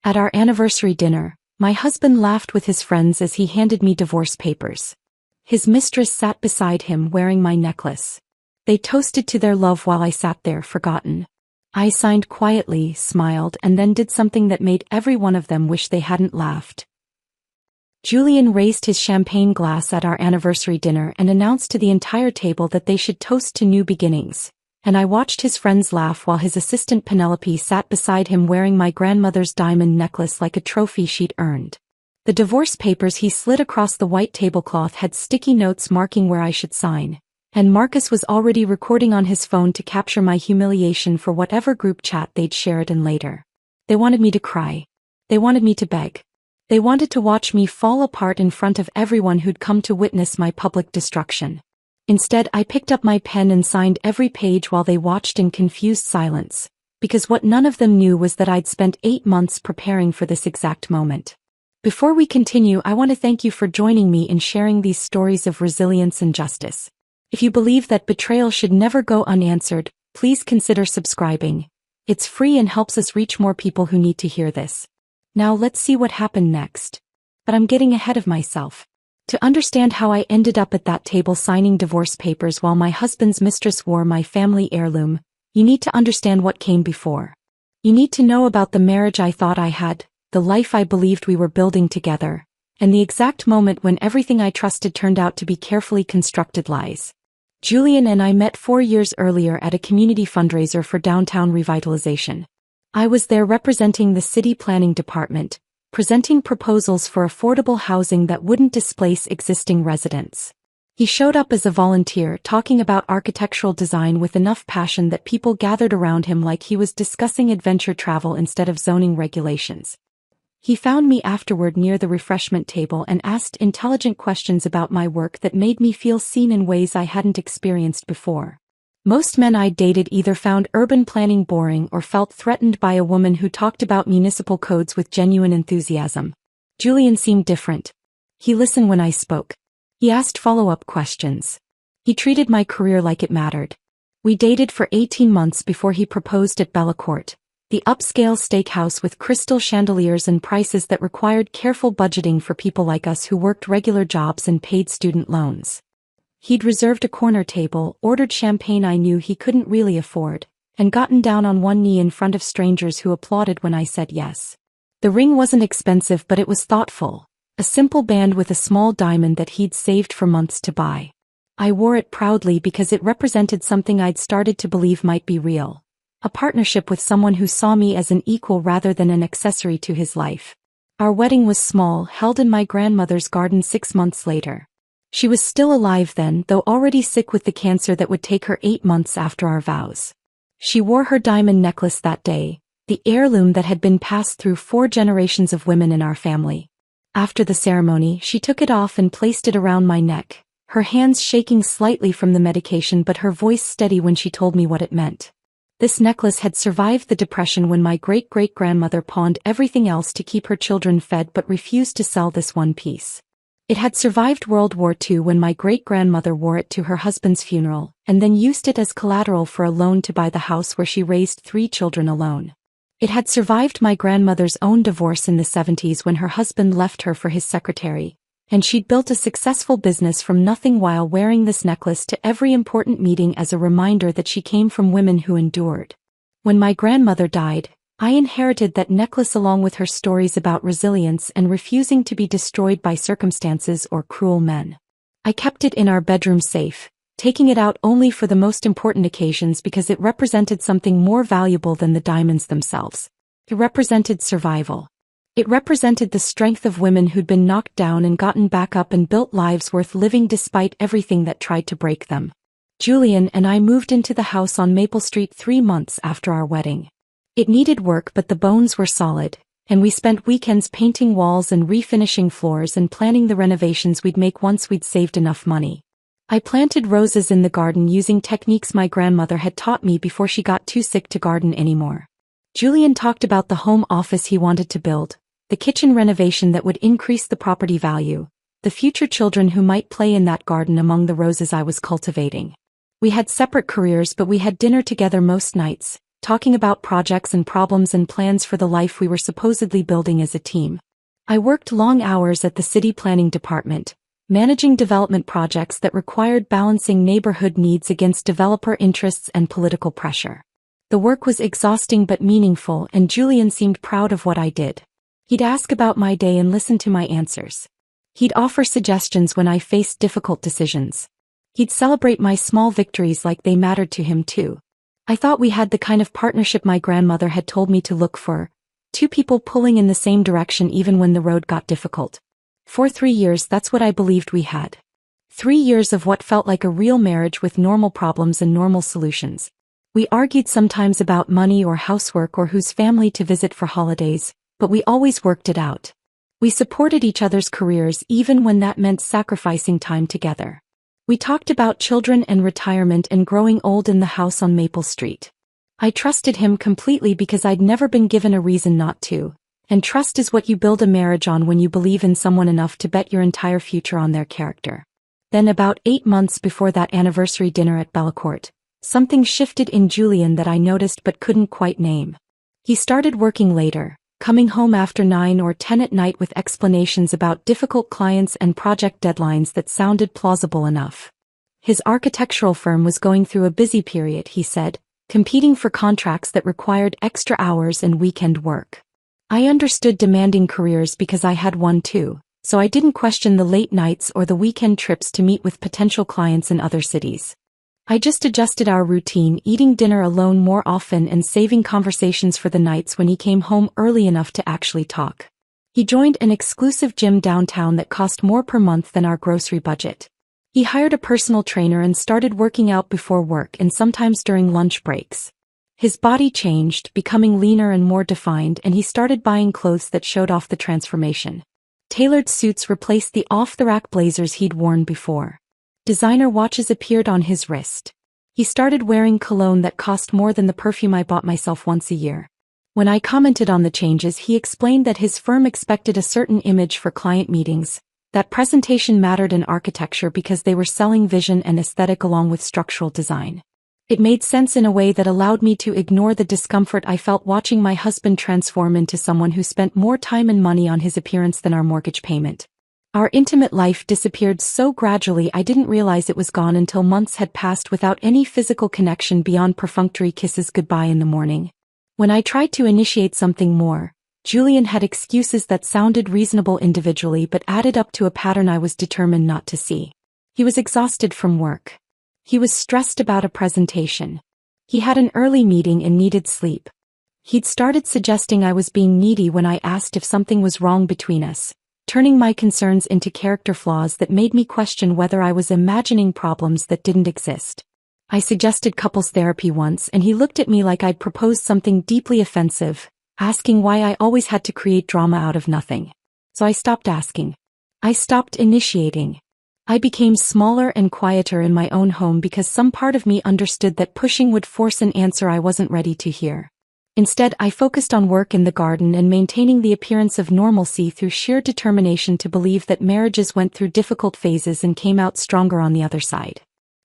At our anniversary dinner, my husband laughed with his friends as he handed me divorce papers. His mistress sat beside him wearing my necklace. They toasted to their love while I sat there forgotten. I signed quietly, smiled, and then did something that made every one of them wish they hadn't laughed. Julian raised his champagne glass at our anniversary dinner and announced to the entire table that they should toast to new beginnings, and I watched his friends laugh while his assistant Penelope sat beside him wearing my grandmother's diamond necklace like a trophy she'd earned. The divorce papers he slid across the white tablecloth had sticky notes marking where I should sign, and Marcus was already recording on his phone to capture my humiliation for whatever group chat they'd share it in later. They wanted me to cry. They wanted me to beg. They wanted to watch me fall apart in front of everyone who'd come to witness my public destruction. Instead, I picked up my pen and signed every page while they watched in confused silence, because what none of them knew was that I'd spent 8 months preparing for this exact moment. Before we continue, I want to thank you for joining me in sharing these stories of resilience and justice. If you believe that betrayal should never go unanswered, please consider subscribing. It's free and helps us reach more people who need to hear this. Now let's see what happened next. But I'm getting ahead of myself. To understand how I ended up at that table signing divorce papers while my husband's mistress wore my family heirloom, you need to understand what came before. You need to know about the marriage I thought I had, the life I believed we were building together, and the exact moment when everything I trusted turned out to be carefully constructed lies. Julian and I met 4 years earlier at a community fundraiser for downtown revitalization. I was there representing the city planning department, presenting proposals for affordable housing that wouldn't displace existing residents. He showed up as a volunteer talking about architectural design with enough passion that people gathered around him like he was discussing adventure travel instead of zoning regulations. He found me afterward near the refreshment table and asked intelligent questions about my work that made me feel seen in ways I hadn't experienced before. Most men I dated either found urban planning boring or felt threatened by a woman who talked about municipal codes with genuine enthusiasm. Julian seemed different. He listened when I spoke. He asked follow-up questions. He treated my career like it mattered. We dated for 18 months before he proposed at Bella Court, the upscale steakhouse with crystal chandeliers and prices that required careful budgeting for people like us who worked regular jobs and paid student loans. He'd reserved a corner table, ordered champagne I knew he couldn't really afford, and gotten down on one knee in front of strangers who applauded when I said yes. The ring wasn't expensive, but it was thoughtful, a simple band with a small diamond that he'd saved for months to buy. I wore it proudly because it represented something I'd started to believe might be real, a partnership with someone who saw me as an equal rather than an accessory to his life. Our wedding was small, held in my grandmother's garden 6 months later. She was still alive then, though already sick with the cancer that would take her 8 months after our vows. She wore her diamond necklace that day, the heirloom that had been passed through 4 generations of women in our family. After the ceremony, she took it off and placed it around my neck, her hands shaking slightly from the medication but her voice steady when she told me what it meant. This necklace had survived the Depression when my great-great-grandmother pawned everything else to keep her children fed but refused to sell this one piece. It had survived World War II when my great-grandmother wore it to her husband's funeral, and then used it as collateral for a loan to buy the house where she raised 3 children alone. It had survived my grandmother's own divorce in the 70s when her husband left her for his secretary, and she'd built a successful business from nothing while wearing this necklace to every important meeting as a reminder that she came from women who endured. When my grandmother died, I inherited that necklace along with her stories about resilience and refusing to be destroyed by circumstances or cruel men. I kept it in our bedroom safe, taking it out only for the most important occasions because it represented something more valuable than the diamonds themselves. It represented survival. It represented the strength of women who'd been knocked down and gotten back up and built lives worth living despite everything that tried to break them. Julian and I moved into the house on Maple Street 3 months after our wedding. It needed work, but the bones were solid, and we spent weekends painting walls and refinishing floors and planning the renovations we'd make once we'd saved enough money. I planted roses in the garden using techniques my grandmother had taught me before she got too sick to garden anymore. Julian talked about the home office he wanted to build, the kitchen renovation that would increase the property value, the future children who might play in that garden among the roses I was cultivating. We had separate careers, but we had dinner together most nights, talking about projects and problems and plans for the life we were supposedly building as a team. I worked long hours at the city planning department, managing development projects that required balancing neighborhood needs against developer interests and political pressure. The work was exhausting but meaningful, and Julian seemed proud of what I did. He'd ask about my day and listen to my answers. He'd offer suggestions when I faced difficult decisions. He'd celebrate my small victories like they mattered to him too. I thought we had the kind of partnership my grandmother had told me to look for, two people pulling in the same direction even when the road got difficult. For 3 years, that's what I believed we had. 3 years of what felt like a real marriage with normal problems and normal solutions. We argued sometimes about money or housework or whose family to visit for holidays, but we always worked it out. We supported each other's careers even when that meant sacrificing time together. We talked about children and retirement and growing old in the house on Maple Street. I trusted him completely because I'd never been given a reason not to. And trust is what you build a marriage on when you believe in someone enough to bet your entire future on their character. Then about 8 months before that anniversary dinner at Bellecourt, something shifted in Julian that I noticed but couldn't quite name. He started working later, coming home after 9 or 10 at night with explanations about difficult clients and project deadlines that sounded plausible enough. His architectural firm was going through a busy period, he said, competing for contracts that required extra hours and weekend work. I understood demanding careers because I had one too, so I didn't question the late nights or the weekend trips to meet with potential clients in other cities. I just adjusted our routine, eating dinner alone more often and saving conversations for the nights when he came home early enough to actually talk. He joined an exclusive gym downtown that cost more per month than our grocery budget. He hired a personal trainer and started working out before work and sometimes during lunch breaks. His body changed, becoming leaner and more defined, and he started buying clothes that showed off the transformation. Tailored suits replaced the off-the-rack blazers he'd worn before. Designer watches appeared on his wrist. He started wearing cologne that cost more than the perfume I bought myself once a year. When I commented on the changes, he explained that his firm expected a certain image for client meetings, that presentation mattered in architecture because they were selling vision and aesthetic along with structural design. It made sense in a way that allowed me to ignore the discomfort I felt watching my husband transform into someone who spent more time and money on his appearance than our mortgage payment. Our intimate life disappeared so gradually I didn't realize it was gone until months had passed without any physical connection beyond perfunctory kisses goodbye in the morning. When I tried to initiate something more, Julian had excuses that sounded reasonable individually but added up to a pattern I was determined not to see. He was exhausted from work. He was stressed about a presentation. He had an early meeting and needed sleep. He'd started suggesting I was being needy when I asked if something was wrong between us, turning my concerns into character flaws that made me question whether I was imagining problems that didn't exist. I suggested couples therapy once and he looked at me like I'd proposed something deeply offensive, asking why I always had to create drama out of nothing. So I stopped asking. I stopped initiating. I became smaller and quieter in my own home because some part of me understood that pushing would force an answer I wasn't ready to hear. Instead, I focused on work in the garden and maintaining the appearance of normalcy through sheer determination to believe that marriages went through difficult phases and came out stronger on the other side.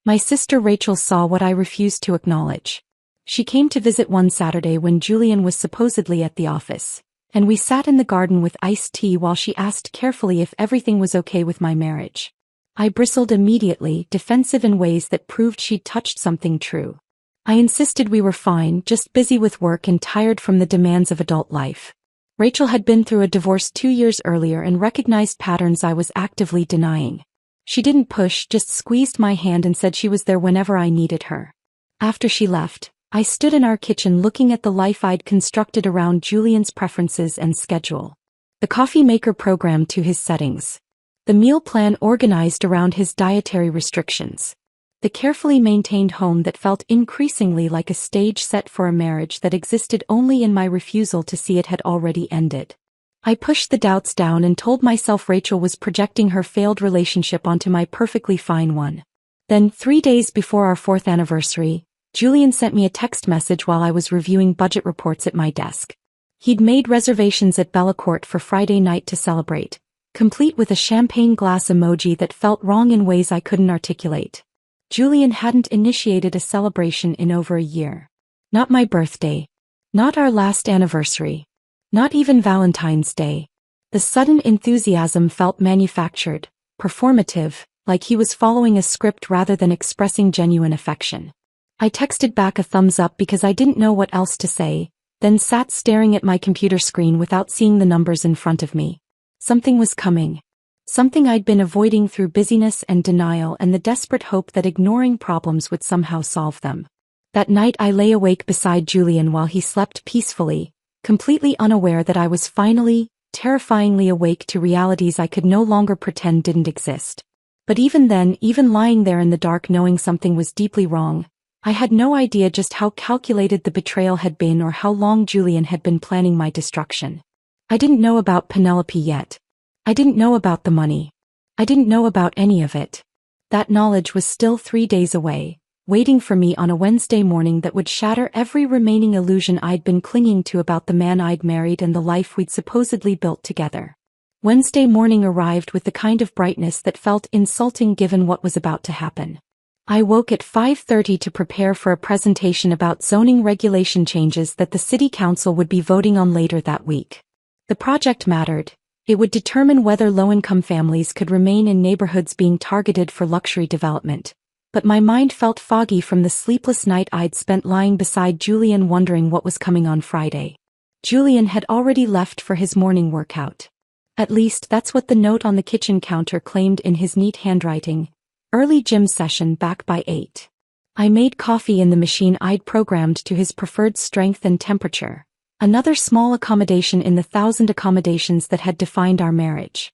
My sister Rachel saw what I refused to acknowledge. She came to visit one Saturday when Julian was supposedly at the office, and we sat in the garden with iced tea while she asked carefully if everything was okay with my marriage. I bristled immediately, defensive in ways that proved she'd touched something true. I insisted we were fine, just busy with work and tired from the demands of adult life. Rachel had been through a divorce 2 years earlier and recognized patterns I was actively denying. She didn't push, just squeezed my hand and said she was there whenever I needed her. After she left, I stood in our kitchen looking at the life I'd constructed around Julian's preferences and schedule. The coffee maker programmed to his settings. The meal plan organized around his dietary restrictions. The carefully maintained home that felt increasingly like a stage set for a marriage that existed only in my refusal to see it had already ended. I pushed the doubts down and told myself Rachel was projecting her failed relationship onto my perfectly fine one. Then, 3 days before our 4th anniversary, Julian sent me a text message while I was reviewing budget reports at my desk. He'd made reservations at Bellecourt for Friday night to celebrate, complete with a champagne glass emoji that felt wrong in ways I couldn't articulate. Julian hadn't initiated a celebration in over a year. Not my birthday. Not our last anniversary. Not even Valentine's Day. The sudden enthusiasm felt manufactured, performative, like he was following a script rather than expressing genuine affection. I texted back a thumbs up because I didn't know what else to say, then sat staring at my computer screen without seeing the numbers in front of me. Something was coming. Something I'd been avoiding through busyness and denial and the desperate hope that ignoring problems would somehow solve them. That night I lay awake beside Julian while he slept peacefully, completely unaware that I was finally, terrifyingly awake to realities I could no longer pretend didn't exist. But even then, even lying there in the dark knowing something was deeply wrong, I had no idea just how calculated the betrayal had been or how long Julian had been planning my destruction. I didn't know about Penelope yet. I didn't know about the money. I didn't know about any of it. That knowledge was still 3 days away, waiting for me on a Wednesday morning that would shatter every remaining illusion I'd been clinging to about the man I'd married and the life we'd supposedly built together. Wednesday morning arrived with the kind of brightness that felt insulting given what was about to happen. I woke at 5:30 to prepare for a presentation about zoning regulation changes that the city council would be voting on later that week. The project mattered. It would determine whether low-income families could remain in neighborhoods being targeted for luxury development. But my mind felt foggy from the sleepless night I'd spent lying beside Julian wondering what was coming on Friday. Julian had already left for his morning workout. At least that's what the note on the kitchen counter claimed in his neat handwriting. Early gym session back by 8. I made coffee in the machine I'd programmed to his preferred strength and temperature. Another small accommodation in the 1,000 accommodations that had defined our marriage.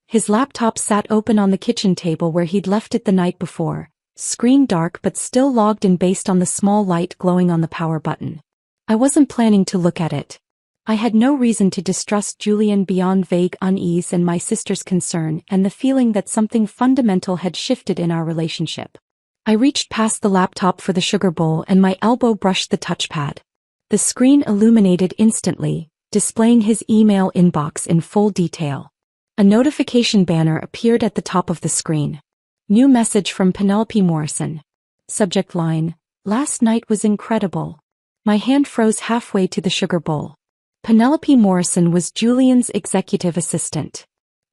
His laptop sat open on the kitchen table where he'd left it the night before. Screen dark but still logged in based on the small light glowing on the power button. I wasn't planning to look at it. I had no reason to distrust Julian beyond vague unease and my sister's concern and the feeling that something fundamental had shifted in our relationship. I reached past the laptop for the sugar bowl and my elbow brushed the touchpad. The screen illuminated instantly, displaying his email inbox in full detail. A notification banner appeared at the top of the screen. New message from Penelope Morrison. Subject line: Last night was incredible. My hand froze halfway to the sugar bowl. Penelope Morrison was Julian's executive assistant.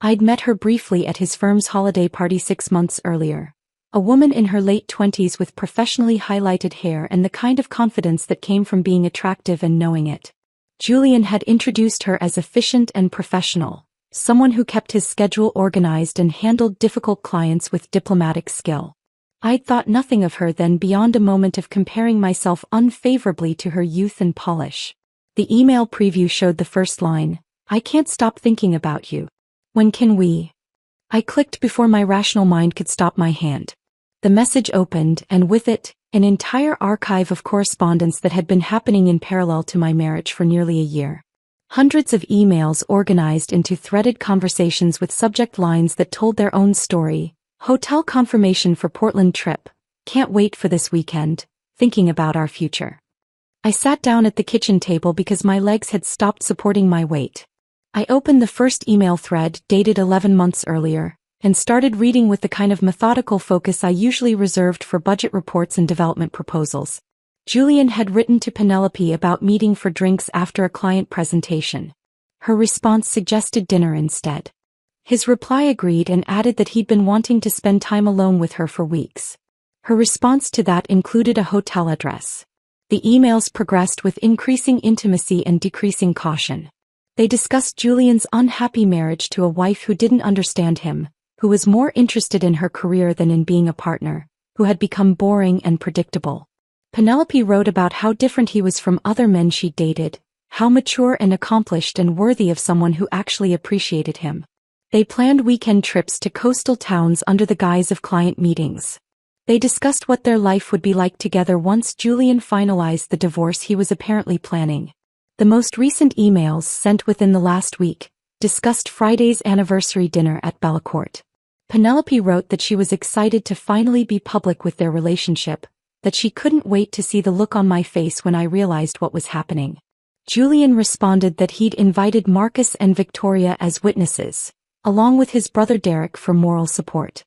I'd met her briefly at his firm's holiday party 6 months earlier. A woman in her late 20s with professionally highlighted hair and the kind of confidence that came from being attractive and knowing it. Julian had introduced her as efficient and professional. Someone who kept his schedule organized and handled difficult clients with diplomatic skill. I'd thought nothing of her then beyond a moment of comparing myself unfavorably to her youth and polish. The email preview showed the first line: I can't stop thinking about you. When can we? I clicked before my rational mind could stop my hand. The message opened, and with it, an entire archive of correspondence that had been happening in parallel to my marriage for nearly a year. Hundreds of emails organized into threaded conversations with subject lines that told their own story. Hotel confirmation for Portland trip. Can't wait for this weekend. Thinking about our future. I sat down at the kitchen table because my legs had stopped supporting my weight. I opened the first email thread, dated 11 months earlier, and started reading with the kind of methodical focus I usually reserved for budget reports and development proposals. Julian had written to Penelope about meeting for drinks after a client presentation. Her response suggested dinner instead. His reply agreed and added that he'd been wanting to spend time alone with her for weeks. Her response to that included a hotel address. The emails progressed with increasing intimacy and decreasing caution. They discussed Julian's unhappy marriage to a wife who didn't understand him, who was more interested in her career than in being a partner, who had become boring and predictable. Penelope wrote about how different he was from other men she'd dated, how mature and accomplished and worthy of someone who actually appreciated him. They planned weekend trips to coastal towns under the guise of client meetings. They discussed what their life would be like together once Julian finalized the divorce he was apparently planning. The most recent emails, sent within the last week, discussed Friday's anniversary dinner at Bellacourt. Penelope wrote that she was excited to finally be public with their relationship, that she couldn't wait to see the look on my face when I realized what was happening. Julian responded that he'd invited Marcus and Victoria as witnesses, along with his brother Derek for moral support.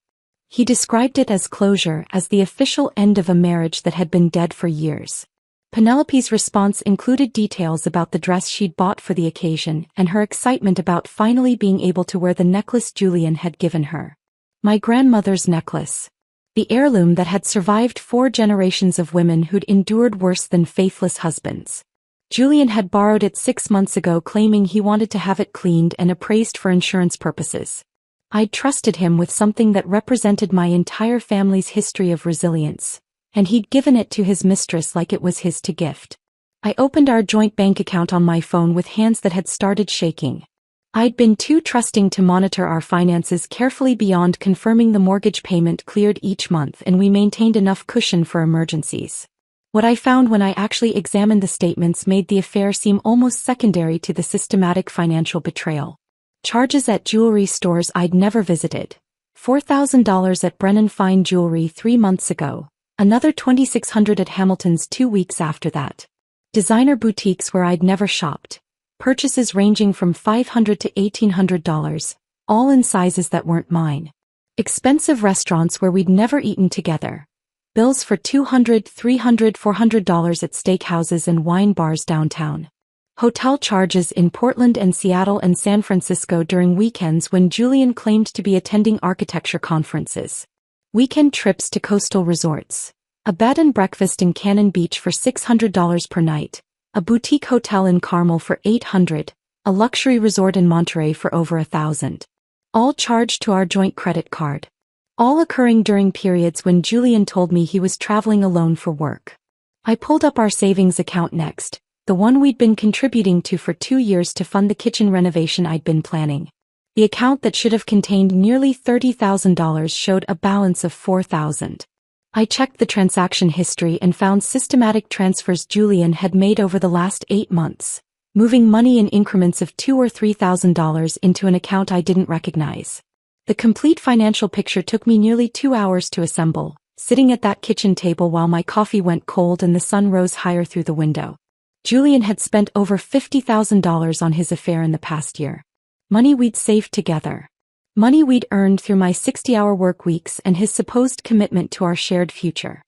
He described it as closure, as the official end of a marriage that had been dead for years. Penelope's response included details about the dress she'd bought for the occasion and her excitement about finally being able to wear the necklace Julian had given her. My grandmother's necklace. The heirloom that had survived 4 generations of women who'd endured worse than faithless husbands. Julian had borrowed it 6 months ago, claiming he wanted to have it cleaned and appraised for insurance purposes. I'd trusted him with something that represented my entire family's history of resilience, and he'd given it to his mistress like it was his to gift. I opened our joint bank account on my phone with hands that had started shaking. I'd been too trusting to monitor our finances carefully beyond confirming the mortgage payment cleared each month, and we maintained enough cushion for emergencies. What I found when I actually examined the statements made the affair seem almost secondary to the systematic financial betrayal. Charges at jewelry stores I'd never visited. $4,000 at Brennan Fine Jewelry 3 months ago. Another $2,600 at Hamilton's 2 weeks after that. Designer boutiques where I'd never shopped. Purchases ranging from $500 to $1,800, all in sizes that weren't mine. Expensive restaurants where we'd never eaten together. Bills for $200, $300, $400 at steakhouses and wine bars downtown. Hotel charges in Portland and Seattle and San Francisco during weekends when Julian claimed to be attending architecture conferences. Weekend trips to coastal resorts. A bed and breakfast in Cannon Beach for $600 per night. A boutique hotel in Carmel for $800. A luxury resort in Monterey for over $1,000. All charged to our joint credit card. All occurring during periods when Julian told me he was traveling alone for work. I pulled up our savings account next, the one we'd been contributing to for 2 years to fund the kitchen renovation I'd been planning. The account that should have contained nearly $30,000 showed a balance of $4,000. I checked the transaction history and found systematic transfers Julian had made over the last 8 months, moving money in increments of $2,000 or $3,000 into an account I didn't recognize. The complete financial picture took me nearly 2 hours to assemble, sitting at that kitchen table while my coffee went cold and the sun rose higher through the window. Julian had spent over $50,000 on his affair in the past year. Money we'd saved together. Money we'd earned through my 60-hour work weeks and his supposed commitment to our shared future.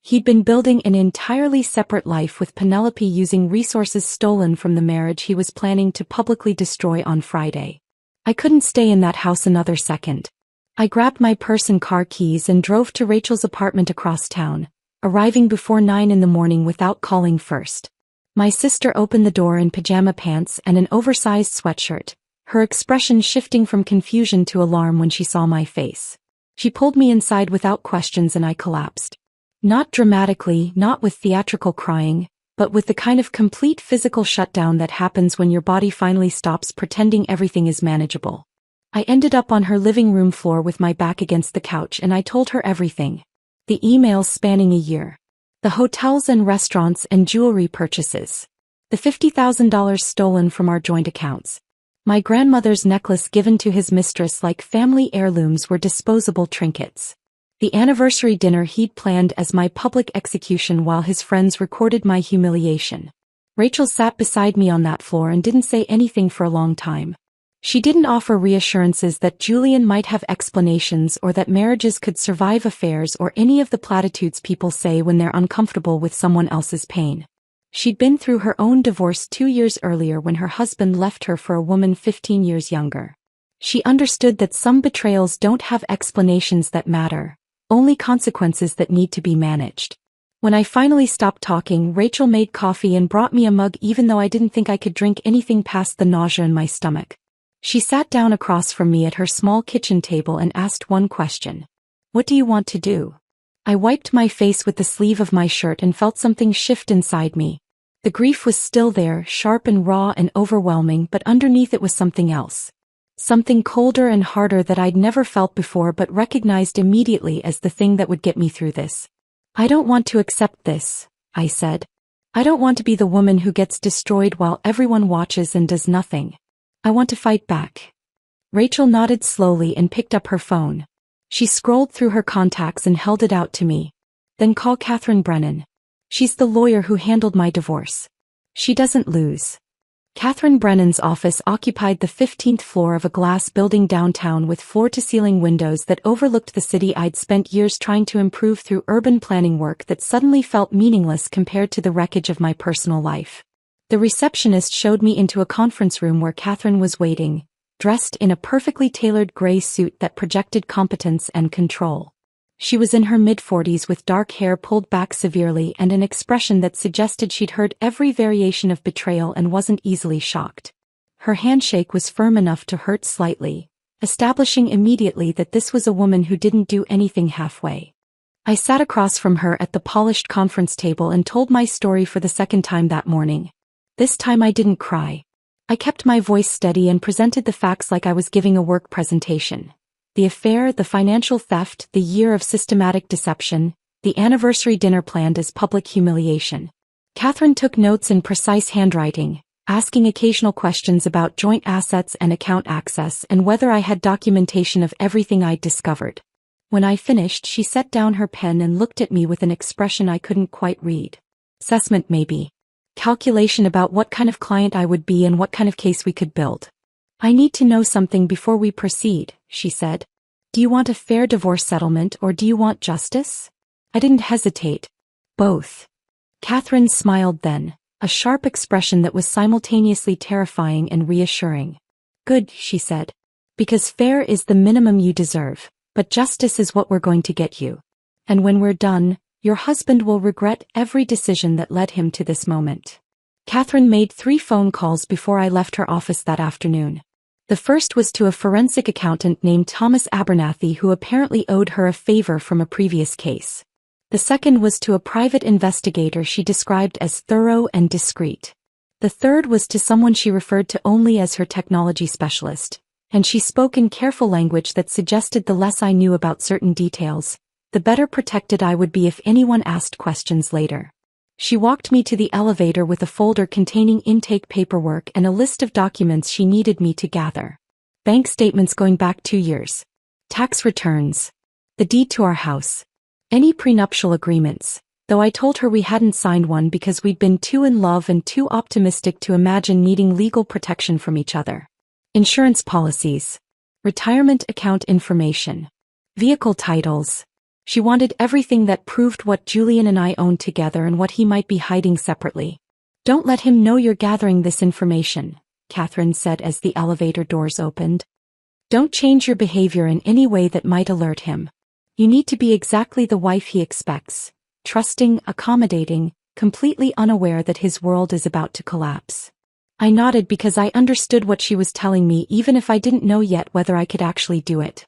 He'd been building an entirely separate life with Penelope using resources stolen from the marriage he was planning to publicly destroy on Friday. I couldn't stay in that house another second. I grabbed my purse and car keys and drove to Rachel's apartment across town, arriving before 9 in the morning without calling first. My sister opened the door in pajama pants and an oversized sweatshirt, her expression shifting from confusion to alarm when she saw my face. She pulled me inside without questions and I collapsed. Not dramatically, not with theatrical crying, but with the kind of complete physical shutdown that happens when your body finally stops pretending everything is manageable. I ended up on her living room floor with my back against the couch and I told her everything. The emails spanning a year. The hotels and restaurants and jewelry purchases. The $50,000 stolen from our joint accounts. My grandmother's necklace given to his mistress like family heirlooms were disposable trinkets. The anniversary dinner he'd planned as my public execution while his friends recorded my humiliation. Rachel sat beside me on that floor and didn't say anything for a long time. She didn't offer reassurances that Julian might have explanations or that marriages could survive affairs or any of the platitudes people say when they're uncomfortable with someone else's pain. She'd been through her own divorce 2 years earlier when her husband left her for a woman 15 years younger. She understood that some betrayals don't have explanations that matter, only consequences that need to be managed. When I finally stopped talking, Rachel made coffee and brought me a mug even though I didn't think I could drink anything past the nausea in my stomach. She sat down across from me at her small kitchen table and asked one question. "What do you want to do?" I wiped my face with the sleeve of my shirt and felt something shift inside me. The grief was still there, sharp and raw and overwhelming, but underneath it was something else. Something colder and harder that I'd never felt before but recognized immediately as the thing that would get me through this. "I don't want to accept this," I said. "I don't want to be the woman who gets destroyed while everyone watches and does nothing. I want to fight back." Rachel nodded slowly and picked up her phone. She scrolled through her contacts and held it out to me. "Then call Catherine Brennan. She's the lawyer who handled my divorce. She doesn't lose. Catherine Brennan's office occupied the 15th floor of a glass building downtown with floor-to-ceiling windows that overlooked the city I'd spent years trying to improve through urban planning work that suddenly felt meaningless compared to the wreckage of my personal life. The receptionist showed me into a conference room where Catherine was waiting, dressed in a perfectly tailored gray suit that projected competence and control. She was in her mid-40s with dark hair pulled back severely and an expression that suggested she'd heard every variation of betrayal and wasn't easily shocked. Her handshake was firm enough to hurt slightly, establishing immediately that this was a woman who didn't do anything halfway. I sat across from her at the polished conference table and told my story for the second time that morning. This time I didn't cry. I kept my voice steady and presented the facts like I was giving a work presentation. The affair, the financial theft, the year of systematic deception, the anniversary dinner planned as public humiliation. Catherine took notes in precise handwriting, asking occasional questions about joint assets and account access and whether I had documentation of everything I'd discovered. When I finished, she set down her pen and looked at me with an expression I couldn't quite read. Assessment maybe. Calculation about what kind of client I would be and what kind of case we could build. I need to know something before we proceed, she said. Do you want a fair divorce settlement or do you want justice? I didn't hesitate. Both. Catherine smiled then, a sharp expression that was simultaneously terrifying and reassuring. Good, she said. Because fair is the minimum you deserve, but justice is what we're going to get you. And when we're done, your husband will regret every decision that led him to this moment. Catherine made 3 phone calls before I left her office that afternoon. The first was to a forensic accountant named Thomas Abernathy who apparently owed her a favor from a previous case. The second was to a private investigator she described as thorough and discreet. The third was to someone she referred to only as her technology specialist, and she spoke in careful language that suggested the less I knew about certain details, the better protected I would be if anyone asked questions later. She walked me to the elevator with a folder containing intake paperwork and a list of documents she needed me to gather. Bank statements going back 2 years. Tax returns. The deed to our house. Any prenuptial agreements, though I told her we hadn't signed one because we'd been too in love and too optimistic to imagine needing legal protection from each other. Insurance policies. Retirement account information. Vehicle titles. She wanted everything that proved what Julian and I owned together and what he might be hiding separately. Don't let him know you're gathering this information, Catherine said as the elevator doors opened. Don't change your behavior in any way that might alert him. You need to be exactly the wife he expects, trusting, accommodating, completely unaware that his world is about to collapse. I nodded because I understood what she was telling me even if I didn't know yet whether I could actually do it.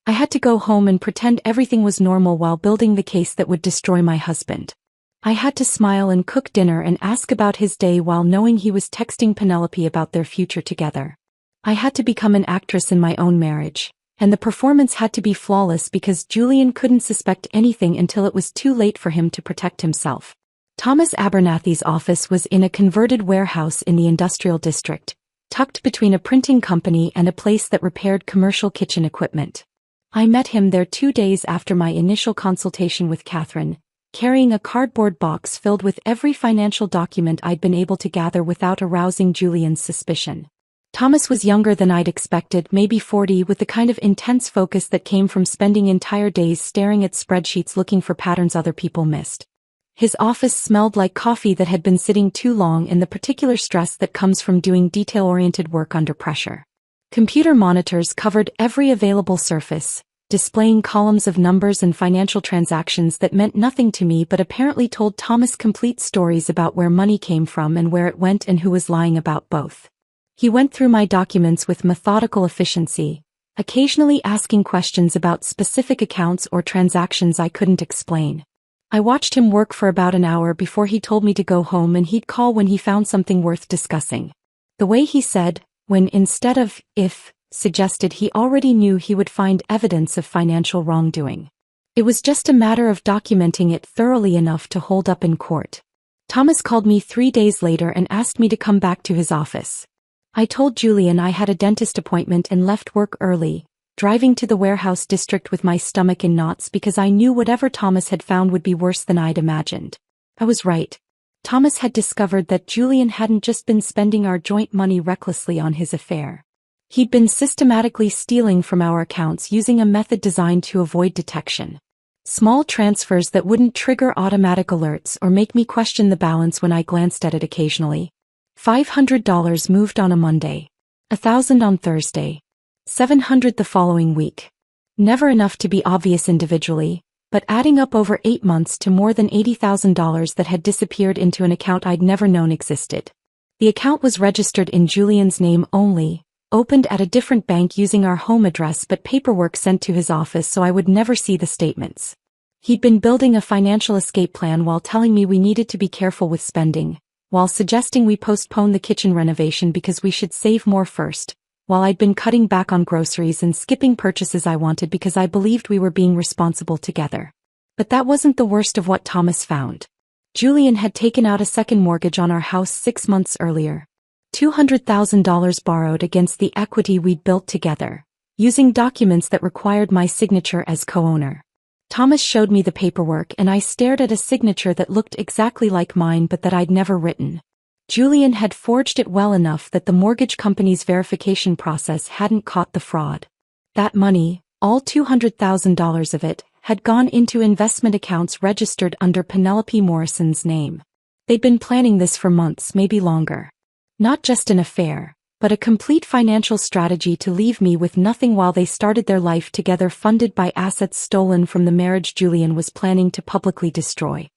I had to go home and pretend everything was normal while building the case that would destroy my husband. I had to smile and cook dinner and ask about his day while knowing he was texting Penelope about their future together. I had to become an actress in my own marriage, and the performance had to be flawless because Julian couldn't suspect anything until it was too late for him to protect himself. Thomas Abernathy's office was in a converted warehouse in the industrial district, tucked between a printing company and a place that repaired commercial kitchen equipment. I met him there 2 days after my initial consultation with Catherine, carrying a cardboard box filled with every financial document I'd been able to gather without arousing Julian's suspicion. Thomas was younger than I'd expected, maybe 40, with the kind of intense focus that came from spending entire days staring at spreadsheets looking for patterns other people missed. His office smelled like coffee that had been sitting too long and the particular stress that comes from doing detail-oriented work under pressure. Computer monitors covered every available surface, displaying columns of numbers and financial transactions that meant nothing to me but apparently told Thomas complete stories about where money came from and where it went and who was lying about both. He went through my documents with methodical efficiency, occasionally asking questions about specific accounts or transactions I couldn't explain. I watched him work for about an hour before he told me to go home and he'd call when he found something worth discussing. The way he said, when instead of if, suggested he already knew he would find evidence of financial wrongdoing. It was just a matter of documenting it thoroughly enough to hold up in court. Thomas called me 3 days later and asked me to come back to his office. I told Julian I had a dentist appointment and left work early, driving to the warehouse district with my stomach in knots because I knew whatever Thomas had found would be worse than I'd imagined. I was right. Thomas had discovered that Julian hadn't just been spending our joint money recklessly on his affair. He'd been systematically stealing from our accounts using a method designed to avoid detection. Small transfers that wouldn't trigger automatic alerts or make me question the balance when I glanced at it occasionally. $500 moved on a Monday. $1,000 on Thursday. $700 the following week. Never enough to be obvious individually, but adding up over 8 months to more than $80,000 that had disappeared into an account I'd never known existed. The account was registered in Julian's name only, opened at a different bank using our home address but paperwork sent to his office so I would never see the statements. He'd been building a financial escape plan while telling me we needed to be careful with spending, while suggesting we postpone the kitchen renovation because we should save more first, while I'd been cutting back on groceries and skipping purchases I wanted because I believed we were being responsible together. But that wasn't the worst of what Thomas found. Julian had taken out a second mortgage on our house 6 months earlier. $200,000 borrowed against the equity we'd built together, using documents that required my signature as co-owner. Thomas showed me the paperwork and I stared at a signature that looked exactly like mine but that I'd never written. Julian had forged it well enough that the mortgage company's verification process hadn't caught the fraud. That money, all $200,000 of it, had gone into investment accounts registered under Penelope Morrison's name. They'd been planning this for months, maybe longer. Not just an affair, but a complete financial strategy to leave me with nothing while they started their life together, funded by assets stolen from the marriage Julian was planning to publicly destroy.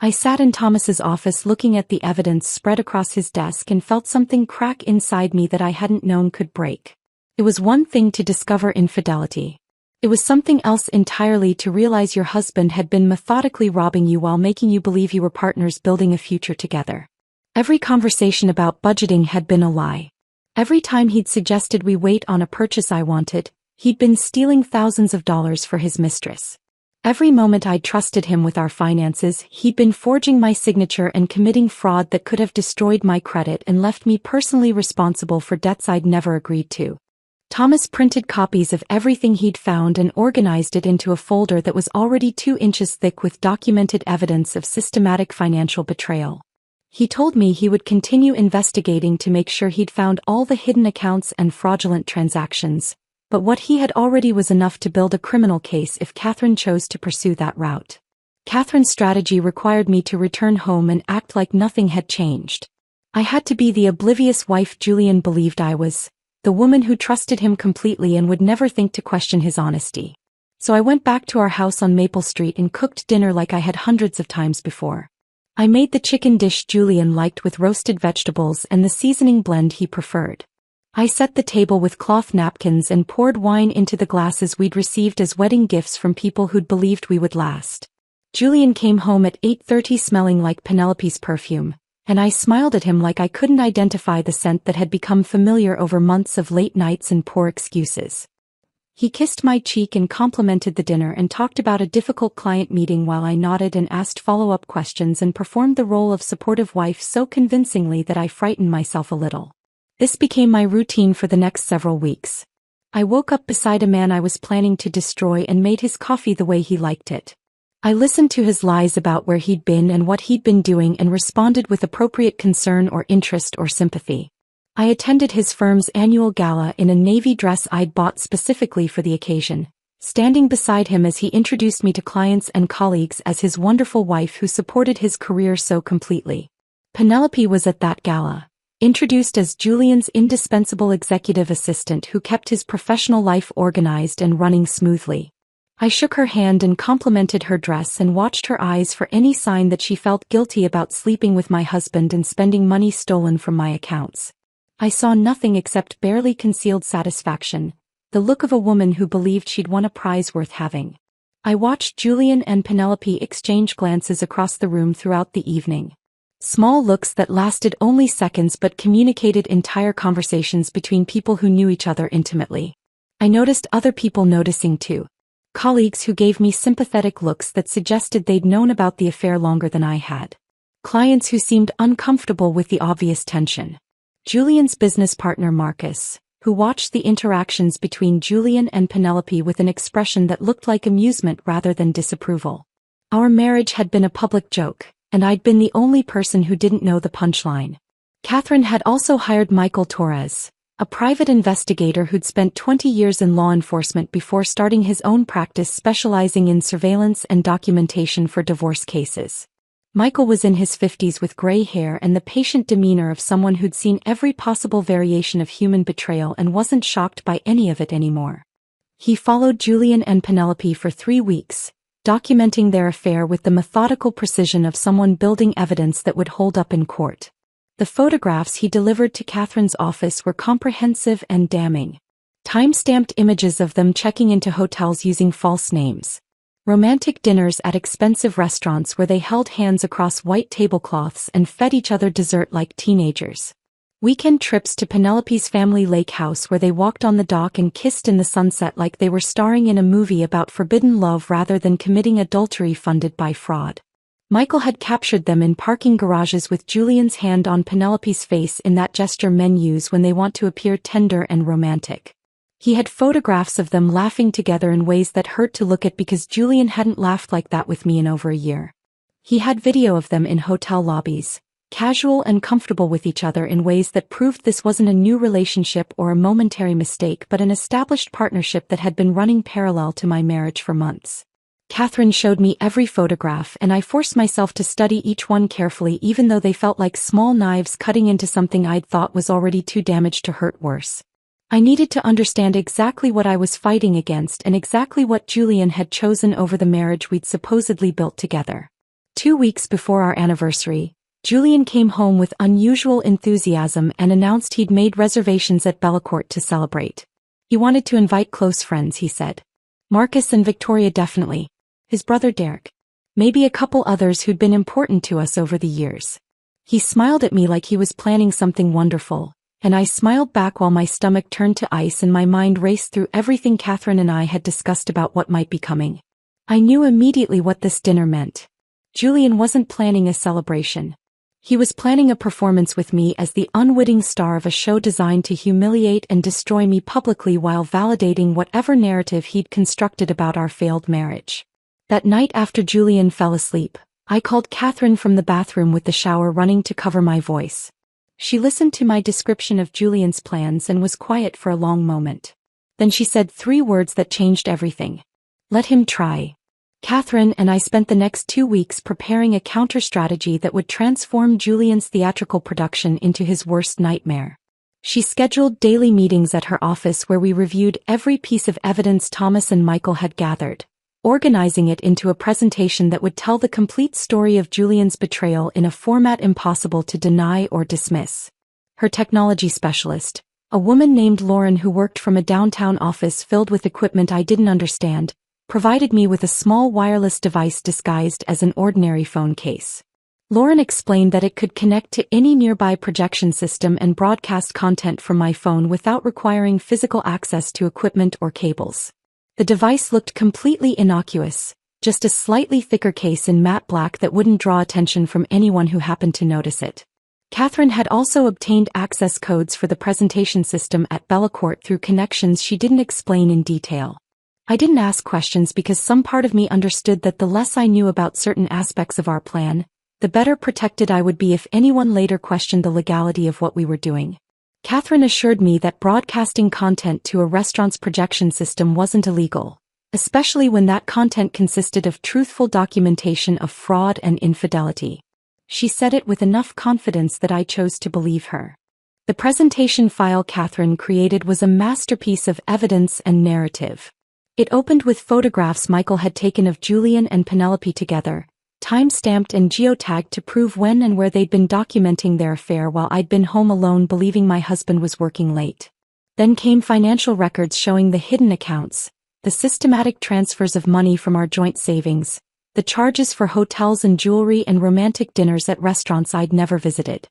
I sat in Thomas's office looking at the evidence spread across his desk and felt something crack inside me that I hadn't known could break. It was one thing to discover infidelity. It was something else entirely to realize your husband had been methodically robbing you while making you believe you were partners building a future together. Every conversation about budgeting had been a lie. Every time he'd suggested we wait on a purchase I wanted, he'd been stealing thousands of dollars for his mistress. Every moment I'd trusted him with our finances, he'd been forging my signature and committing fraud that could have destroyed my credit and left me personally responsible for debts I'd never agreed to. Thomas printed copies of everything he'd found and organized it into a folder that was already 2 inches thick with documented evidence of systematic financial betrayal. He told me he would continue investigating to make sure he'd found all the hidden accounts and fraudulent transactions, but what he had already was enough to build a criminal case if Catherine chose to pursue that route. Catherine's strategy required me to return home and act like nothing had changed. I had to be the oblivious wife Julian believed I was, the woman who trusted him completely and would never think to question his honesty. So I went back to our house on Maple Street and cooked dinner like I had hundreds of times before. I made the chicken dish Julian liked with roasted vegetables and the seasoning blend he preferred. I set the table with cloth napkins and poured wine into the glasses we'd received as wedding gifts from people who'd believed we would last. Julian came home at 8:30 smelling like Penelope's perfume, and I smiled at him like I couldn't identify the scent that had become familiar over months of late nights and poor excuses. He kissed my cheek and complimented the dinner and talked about a difficult client meeting while I nodded and asked follow-up questions and performed the role of supportive wife so convincingly that I frightened myself a little. This became my routine for the next several weeks. I woke up beside a man I was planning to destroy and made his coffee the way he liked it. I listened to his lies about where he'd been and what he'd been doing and responded with appropriate concern or interest or sympathy. I attended his firm's annual gala in a navy dress I'd bought specifically for the occasion, standing beside him as he introduced me to clients and colleagues as his wonderful wife who supported his career so completely. Penelope was at that gala, introduced as Julian's indispensable executive assistant who kept his professional life organized and running smoothly. I shook her hand and complimented her dress and watched her eyes for any sign that she felt guilty about sleeping with my husband and spending money stolen from my accounts. I saw nothing except barely concealed satisfaction, the look of a woman who believed she'd won a prize worth having. I watched Julian and Penelope exchange glances across the room throughout the evening. Small looks that lasted only seconds but communicated entire conversations between people who knew each other intimately. I noticed other people noticing too. Colleagues who gave me sympathetic looks that suggested they'd known about the affair longer than I had. Clients who seemed uncomfortable with the obvious tension. Julian's business partner Marcus, who watched the interactions between Julian and Penelope with an expression that looked like amusement rather than disapproval. Our marriage had been a public joke, and I'd been the only person who didn't know the punchline. Catherine had also hired Michael Torres, a private investigator who'd spent 20 years in law enforcement before starting his own practice specializing in surveillance and documentation for divorce cases. Michael was in his 50s with gray hair and the patient demeanor of someone who'd seen every possible variation of human betrayal and wasn't shocked by any of it anymore. He followed Julian and Penelope for 3 weeks, documenting their affair with the methodical precision of someone building evidence that would hold up in court. The photographs he delivered to Catherine's office were comprehensive and damning. Time-stamped images of them checking into hotels using false names. Romantic dinners at expensive restaurants where they held hands across white tablecloths and fed each other dessert like teenagers. Weekend trips to Penelope's family lake house where they walked on the dock and kissed in the sunset like they were starring in a movie about forbidden love rather than committing adultery funded by fraud. Michael had captured them in parking garages with Julian's hand on Penelope's face in that gesture men use when they want to appear tender and romantic. He had photographs of them laughing together in ways that hurt to look at because Julian hadn't laughed like that with me in over a year. He had video of them in hotel lobbies, casual and comfortable with each other in ways that proved this wasn't a new relationship or a momentary mistake but an established partnership that had been running parallel to my marriage for months. Catherine showed me every photograph and I forced myself to study each one carefully even though they felt like small knives cutting into something I'd thought was already too damaged to hurt worse. I needed to understand exactly what I was fighting against and exactly what Julian had chosen over the marriage we'd supposedly built together. 2 weeks before our anniversary, Julian came home with unusual enthusiasm and announced he'd made reservations at Bellecourt to celebrate. He wanted to invite close friends, he said. Marcus and Victoria definitely. His brother Derek. Maybe a couple others who'd been important to us over the years. He smiled at me like he was planning something wonderful, and I smiled back while my stomach turned to ice and my mind raced through everything Catherine and I had discussed about what might be coming. I knew immediately what this dinner meant. Julian wasn't planning a celebration. He was planning a performance with me as the unwitting star of a show designed to humiliate and destroy me publicly while validating whatever narrative he'd constructed about our failed marriage. That night after Julian fell asleep, I called Catherine from the bathroom with the shower running to cover my voice. She listened to my description of Julian's plans and was quiet for a long moment. Then she said 3 words that changed everything. Let him try. Catherine and I spent the next 2 weeks preparing a counter-strategy that would transform Julian's theatrical production into his worst nightmare. She scheduled daily meetings at her office where we reviewed every piece of evidence Thomas and Michael had gathered, organizing it into a presentation that would tell the complete story of Julian's betrayal in a format impossible to deny or dismiss. Her technology specialist, a woman named Lauren who worked from a downtown office filled with equipment I didn't understand, provided me with a small wireless device disguised as an ordinary phone case. Lauren explained that it could connect to any nearby projection system and broadcast content from my phone without requiring physical access to equipment or cables. The device looked completely innocuous, just a slightly thicker case in matte black that wouldn't draw attention from anyone who happened to notice it. Catherine had also obtained access codes for the presentation system at Bellecourt through connections she didn't explain in detail. I didn't ask questions because some part of me understood that the less I knew about certain aspects of our plan, the better protected I would be if anyone later questioned the legality of what we were doing. Catherine assured me that broadcasting content to a restaurant's projection system wasn't illegal, especially when that content consisted of truthful documentation of fraud and infidelity. She said it with enough confidence that I chose to believe her. The presentation file Catherine created was a masterpiece of evidence and narrative. It opened with photographs Michael had taken of Julian and Penelope together, time-stamped and geotagged to prove when and where they'd been documenting their affair while I'd been home alone believing my husband was working late. Then came financial records showing the hidden accounts, the systematic transfers of money from our joint savings, the charges for hotels and jewelry and romantic dinners at restaurants I'd never visited.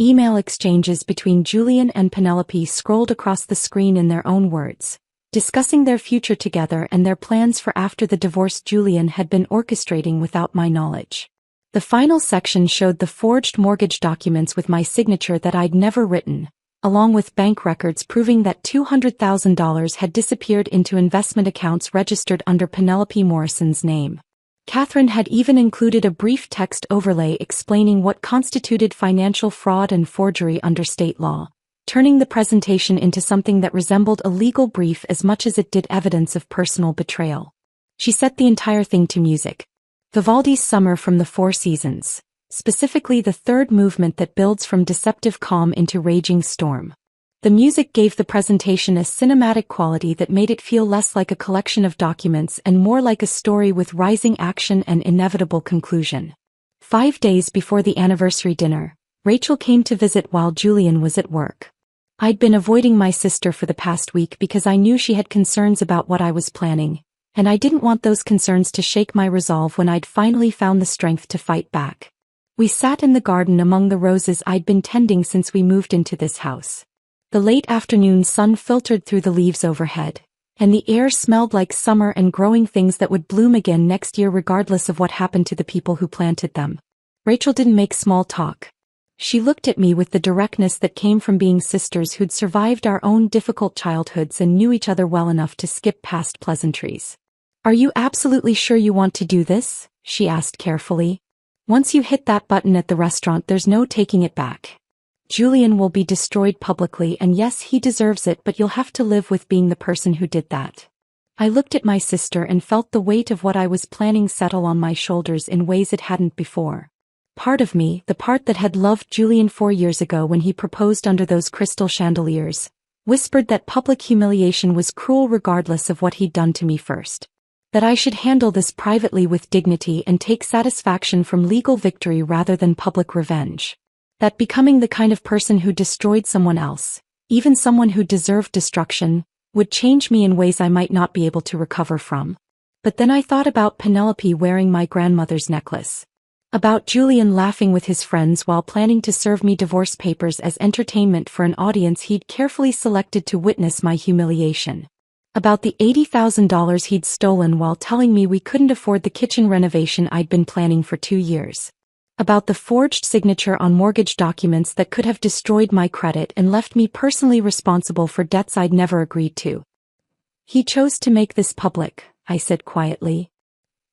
Email exchanges between Julian and Penelope scrolled across the screen in their own words, discussing their future together and their plans for after the divorce Julian had been orchestrating without my knowledge. The final section showed the forged mortgage documents with my signature that I'd never written, along with bank records proving that $200,000 had disappeared into investment accounts registered under Penelope Morrison's name. Catherine had even included a brief text overlay explaining what constituted financial fraud and forgery under state law, turning the presentation into something that resembled a legal brief as much as it did evidence of personal betrayal. She set the entire thing to music. Vivaldi's Summer from the Four Seasons, specifically the third movement that builds from deceptive calm into raging storm. The music gave the presentation a cinematic quality that made it feel less like a collection of documents and more like a story with rising action and inevitable conclusion. 5 days before the anniversary dinner, Rachel came to visit while Julian was at work. I'd been avoiding my sister for the past week because I knew she had concerns about what I was planning, and I didn't want those concerns to shake my resolve when I'd finally found the strength to fight back. We sat in the garden among the roses I'd been tending since we moved into this house. The late afternoon sun filtered through the leaves overhead, and the air smelled like summer and growing things that would bloom again next year regardless of what happened to the people who planted them. Rachel didn't make small talk. She looked at me with the directness that came from being sisters who'd survived our own difficult childhoods and knew each other well enough to skip past pleasantries. "Are you absolutely sure you want to do this?" she asked carefully. "Once you hit that button at the restaurant, there's no taking it back. Julian will be destroyed publicly, and yes, he deserves it, but you'll have to live with being the person who did that." I looked at my sister and felt the weight of what I was planning settle on my shoulders in ways it hadn't before. Part of me, the part that had loved Julian 4 years ago when he proposed under those crystal chandeliers, whispered that public humiliation was cruel regardless of what he'd done to me first. That I should handle this privately with dignity and take satisfaction from legal victory rather than public revenge. That becoming the kind of person who destroyed someone else, even someone who deserved destruction, would change me in ways I might not be able to recover from. But then I thought about Penelope wearing my grandmother's necklace. About Julian laughing with his friends while planning to serve me divorce papers as entertainment for an audience he'd carefully selected to witness my humiliation. About the $80,000 he'd stolen while telling me we couldn't afford the kitchen renovation I'd been planning for 2 years. About the forged signature on mortgage documents that could have destroyed my credit and left me personally responsible for debts I'd never agreed to. "He chose to make this public," I said quietly.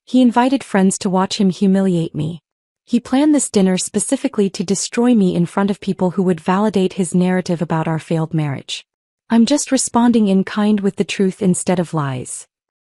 "He invited friends to watch him humiliate me. He planned this dinner specifically to destroy me in front of people who would validate his narrative about our failed marriage. I'm just responding in kind with the truth instead of lies."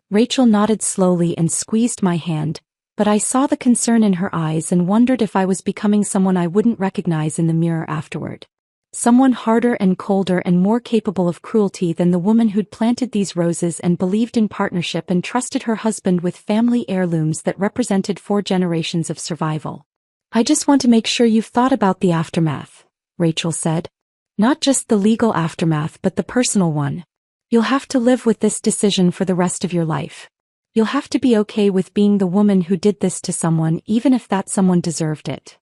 Rachel nodded slowly and squeezed my hand, but I saw the concern in her eyes and wondered if I was becoming someone I wouldn't recognize in the mirror afterward. Someone harder and colder and more capable of cruelty than the woman who'd planted these roses and believed in partnership and trusted her husband with family heirlooms that represented 4 generations of survival. "I just want to make sure you've thought about the aftermath," Rachel said. "Not just the legal aftermath but the personal one. You'll have to live with this decision for the rest of your life. You'll have to be okay with being the woman who did this to someone even if that someone deserved it."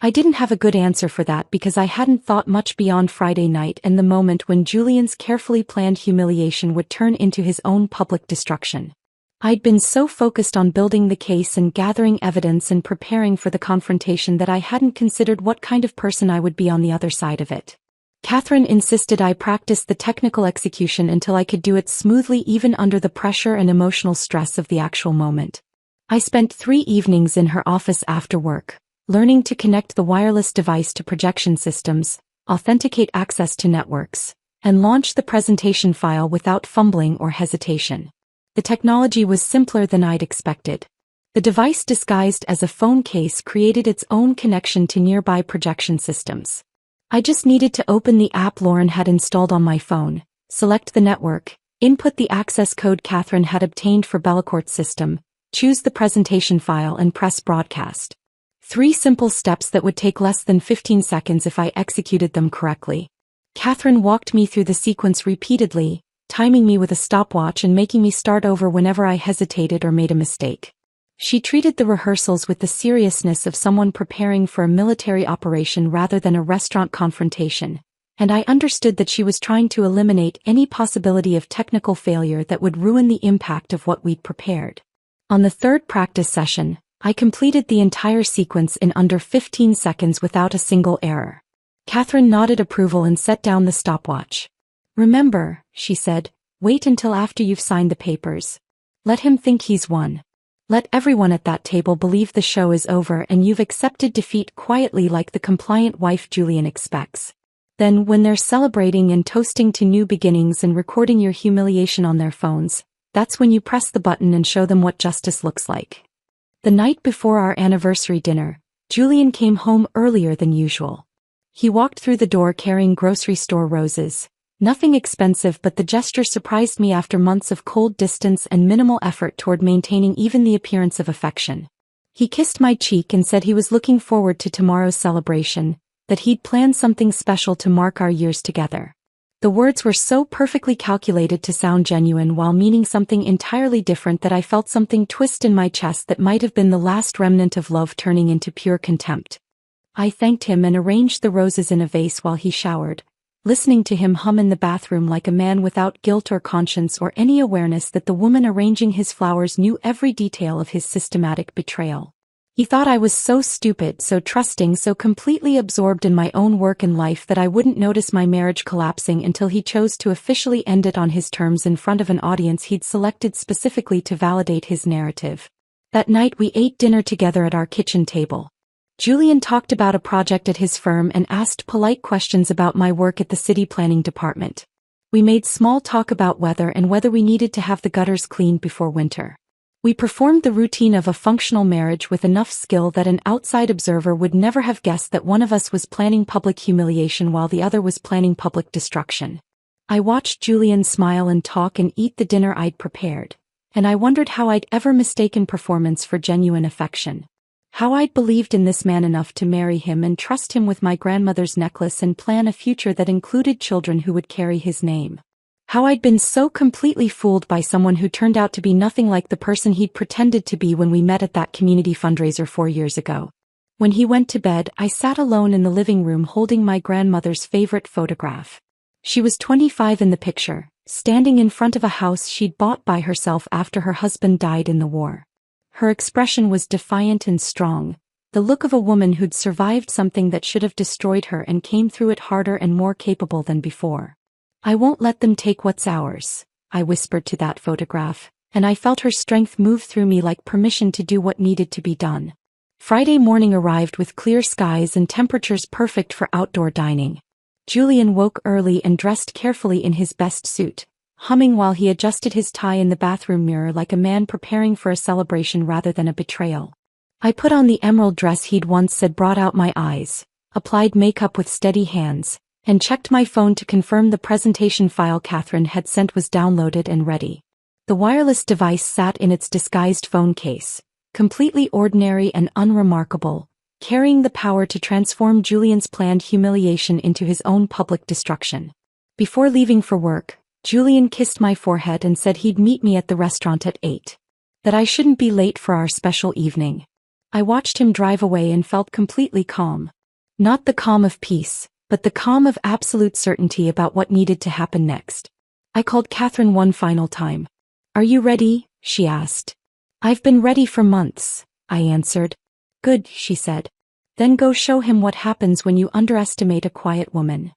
I didn't have a good answer for that because I hadn't thought much beyond Friday night and the moment when Julian's carefully planned humiliation would turn into his own public destruction. I'd been so focused on building the case and gathering evidence and preparing for the confrontation that I hadn't considered what kind of person I would be on the other side of it. Catherine insisted I practice the technical execution until I could do it smoothly even under the pressure and emotional stress of the actual moment. I spent 3 evenings in her office after work, learning to connect the wireless device to projection systems, authenticate access to networks, and launch the presentation file without fumbling or hesitation. The technology was simpler than I'd expected. The device disguised as a phone case created its own connection to nearby projection systems. I just needed to open the app Lauren had installed on my phone, select the network, input the access code Catherine had obtained for Bellecourt's system, choose the presentation file and press broadcast. 3 simple steps that would take less than 15 seconds if I executed them correctly. Catherine walked me through the sequence repeatedly, timing me with a stopwatch and making me start over whenever I hesitated or made a mistake. She treated the rehearsals with the seriousness of someone preparing for a military operation rather than a restaurant confrontation, and I understood that she was trying to eliminate any possibility of technical failure that would ruin the impact of what we'd prepared. On the 3rd practice session, I completed the entire sequence in under 15 seconds without a single error. Catherine nodded approval and set down the stopwatch. "Remember," she said, "wait until after you've signed the papers. Let him think he's won. Let everyone at that table believe the show is over and you've accepted defeat quietly like the compliant wife Julian expects. Then, when they're celebrating and toasting to new beginnings and recording your humiliation on their phones, that's when you press the button and show them what justice looks like. The night before our anniversary dinner, Julian came home earlier than usual. He walked through the door carrying grocery store roses. Nothing expensive, but the gesture surprised me after months of cold distance and minimal effort toward maintaining even the appearance of affection. He kissed my cheek and said he was looking forward to tomorrow's celebration, that he'd planned something special to mark our years together. The words were so perfectly calculated to sound genuine while meaning something entirely different that I felt something twist in my chest that might have been the last remnant of love turning into pure contempt. I thanked him and arranged the roses in a vase while he showered, listening to him hum in the bathroom like a man without guilt or conscience or any awareness that the woman arranging his flowers knew every detail of his systematic betrayal. He thought I was so stupid, so trusting, so completely absorbed in my own work and life that I wouldn't notice my marriage collapsing until he chose to officially end it on his terms in front of an audience he'd selected specifically to validate his narrative. That night we ate dinner together at our kitchen table. Julian talked about a project at his firm and asked polite questions about my work at the city planning department. We made small talk about weather and whether we needed to have the gutters cleaned before winter. We performed the routine of a functional marriage with enough skill that an outside observer would never have guessed that one of us was planning public humiliation while the other was planning public destruction. I watched Julian smile and talk and eat the dinner I'd prepared, and I wondered how I'd ever mistaken performance for genuine affection. How I'd believed in this man enough to marry him and trust him with my grandmother's necklace and plan a future that included children who would carry his name. How I'd been so completely fooled by someone who turned out to be nothing like the person he'd pretended to be when we met at that community fundraiser 4 years ago. When he went to bed, I sat alone in the living room holding my grandmother's favorite photograph. She was 25 in the picture, standing in front of a house she'd bought by herself after her husband died in the war. Her expression was defiant and strong, the look of a woman who'd survived something that should have destroyed her and came through it harder and more capable than before. "I won't let them take what's ours," I whispered to that photograph, and I felt her strength move through me like permission to do what needed to be done. Friday morning arrived with clear skies and temperatures perfect for outdoor dining. Julian woke early and dressed carefully in his best suit, humming while he adjusted his tie in the bathroom mirror like a man preparing for a celebration rather than a betrayal. I put on the emerald dress he'd once said brought out my eyes, applied makeup with steady hands, and checked my phone to confirm the presentation file Catherine had sent was downloaded and ready. The wireless device sat in its disguised phone case, completely ordinary and unremarkable, carrying the power to transform Julian's planned humiliation into his own public destruction. Before leaving for work, Julian kissed my forehead and said he'd meet me at the restaurant at 8. That I shouldn't be late for our special evening. I watched him drive away and felt completely calm. Not the calm of peace, but the calm of absolute certainty about what needed to happen next. I called Catherine one final time. "Are you ready?" she asked. "I've been ready for months," I answered. "Good," she said. "Then go show him what happens when you underestimate a quiet woman."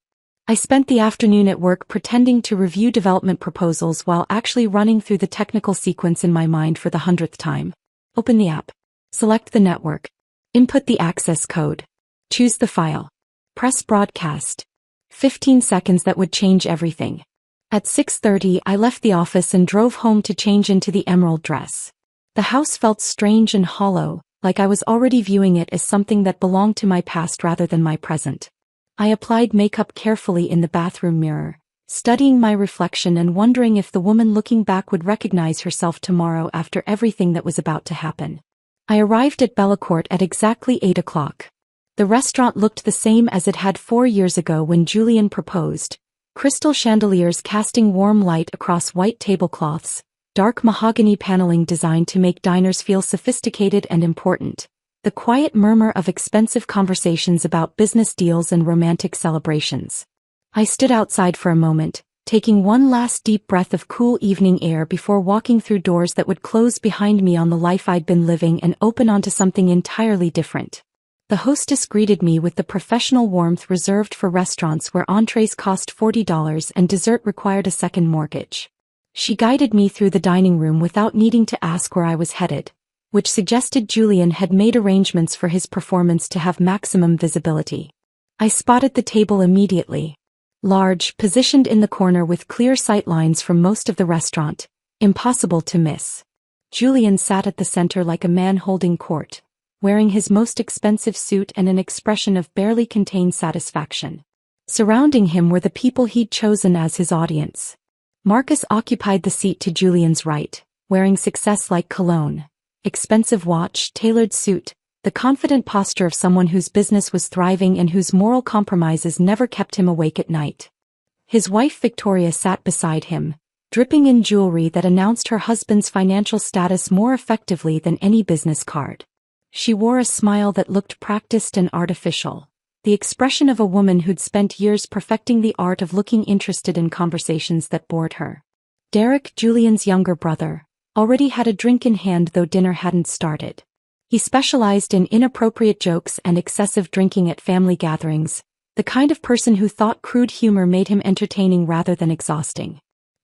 I spent the afternoon at work pretending to review development proposals while actually running through the technical sequence in my mind for the 100th time. Open the app. Select the network. Input the access code. Choose the file. Press broadcast. 15 seconds that would change everything. At 6:30 I left the office and drove home to change into the emerald dress. The house felt strange and hollow, like I was already viewing it as something that belonged to my past rather than my present. I applied makeup carefully in the bathroom mirror, studying my reflection and wondering if the woman looking back would recognize herself tomorrow after everything that was about to happen. I arrived at Bellacourt at exactly 8 o'clock. The restaurant looked the same as it had 4 years ago when Julian proposed. Crystal chandeliers casting warm light across white tablecloths, dark mahogany paneling designed to make diners feel sophisticated and important. The quiet murmur of expensive conversations about business deals and romantic celebrations. I stood outside for a moment, taking one last deep breath of cool evening air before walking through doors that would close behind me on the life I'd been living and open onto something entirely different. The hostess greeted me with the professional warmth reserved for restaurants where entrees cost $40 and dessert required a second mortgage. She guided me through the dining room without needing to ask where I was headed. which suggested Julian had made arrangements for his performance to have maximum visibility. I spotted the table immediately. Large, positioned in the corner with clear sight lines from most of the restaurant, impossible to miss. Julian sat at the center like a man holding court, wearing his most expensive suit and an expression of barely contained satisfaction. Surrounding him were the people he'd chosen as his audience. Marcus occupied the seat to Julian's right, wearing success-like cologne, expensive watch, tailored suit, the confident posture of someone whose business was thriving and whose moral compromises never kept him awake at night. His wife Victoria sat beside him, dripping in jewelry that announced her husband's financial status more effectively than any business card. She wore a smile that looked practiced and artificial, the expression of a woman who'd spent years perfecting the art of looking interested in conversations that bored her. Derek, Julian's younger brother, already had a drink in hand though dinner hadn't started. He specialized in inappropriate jokes and excessive drinking at family gatherings, the kind of person who thought crude humor made him entertaining rather than exhausting.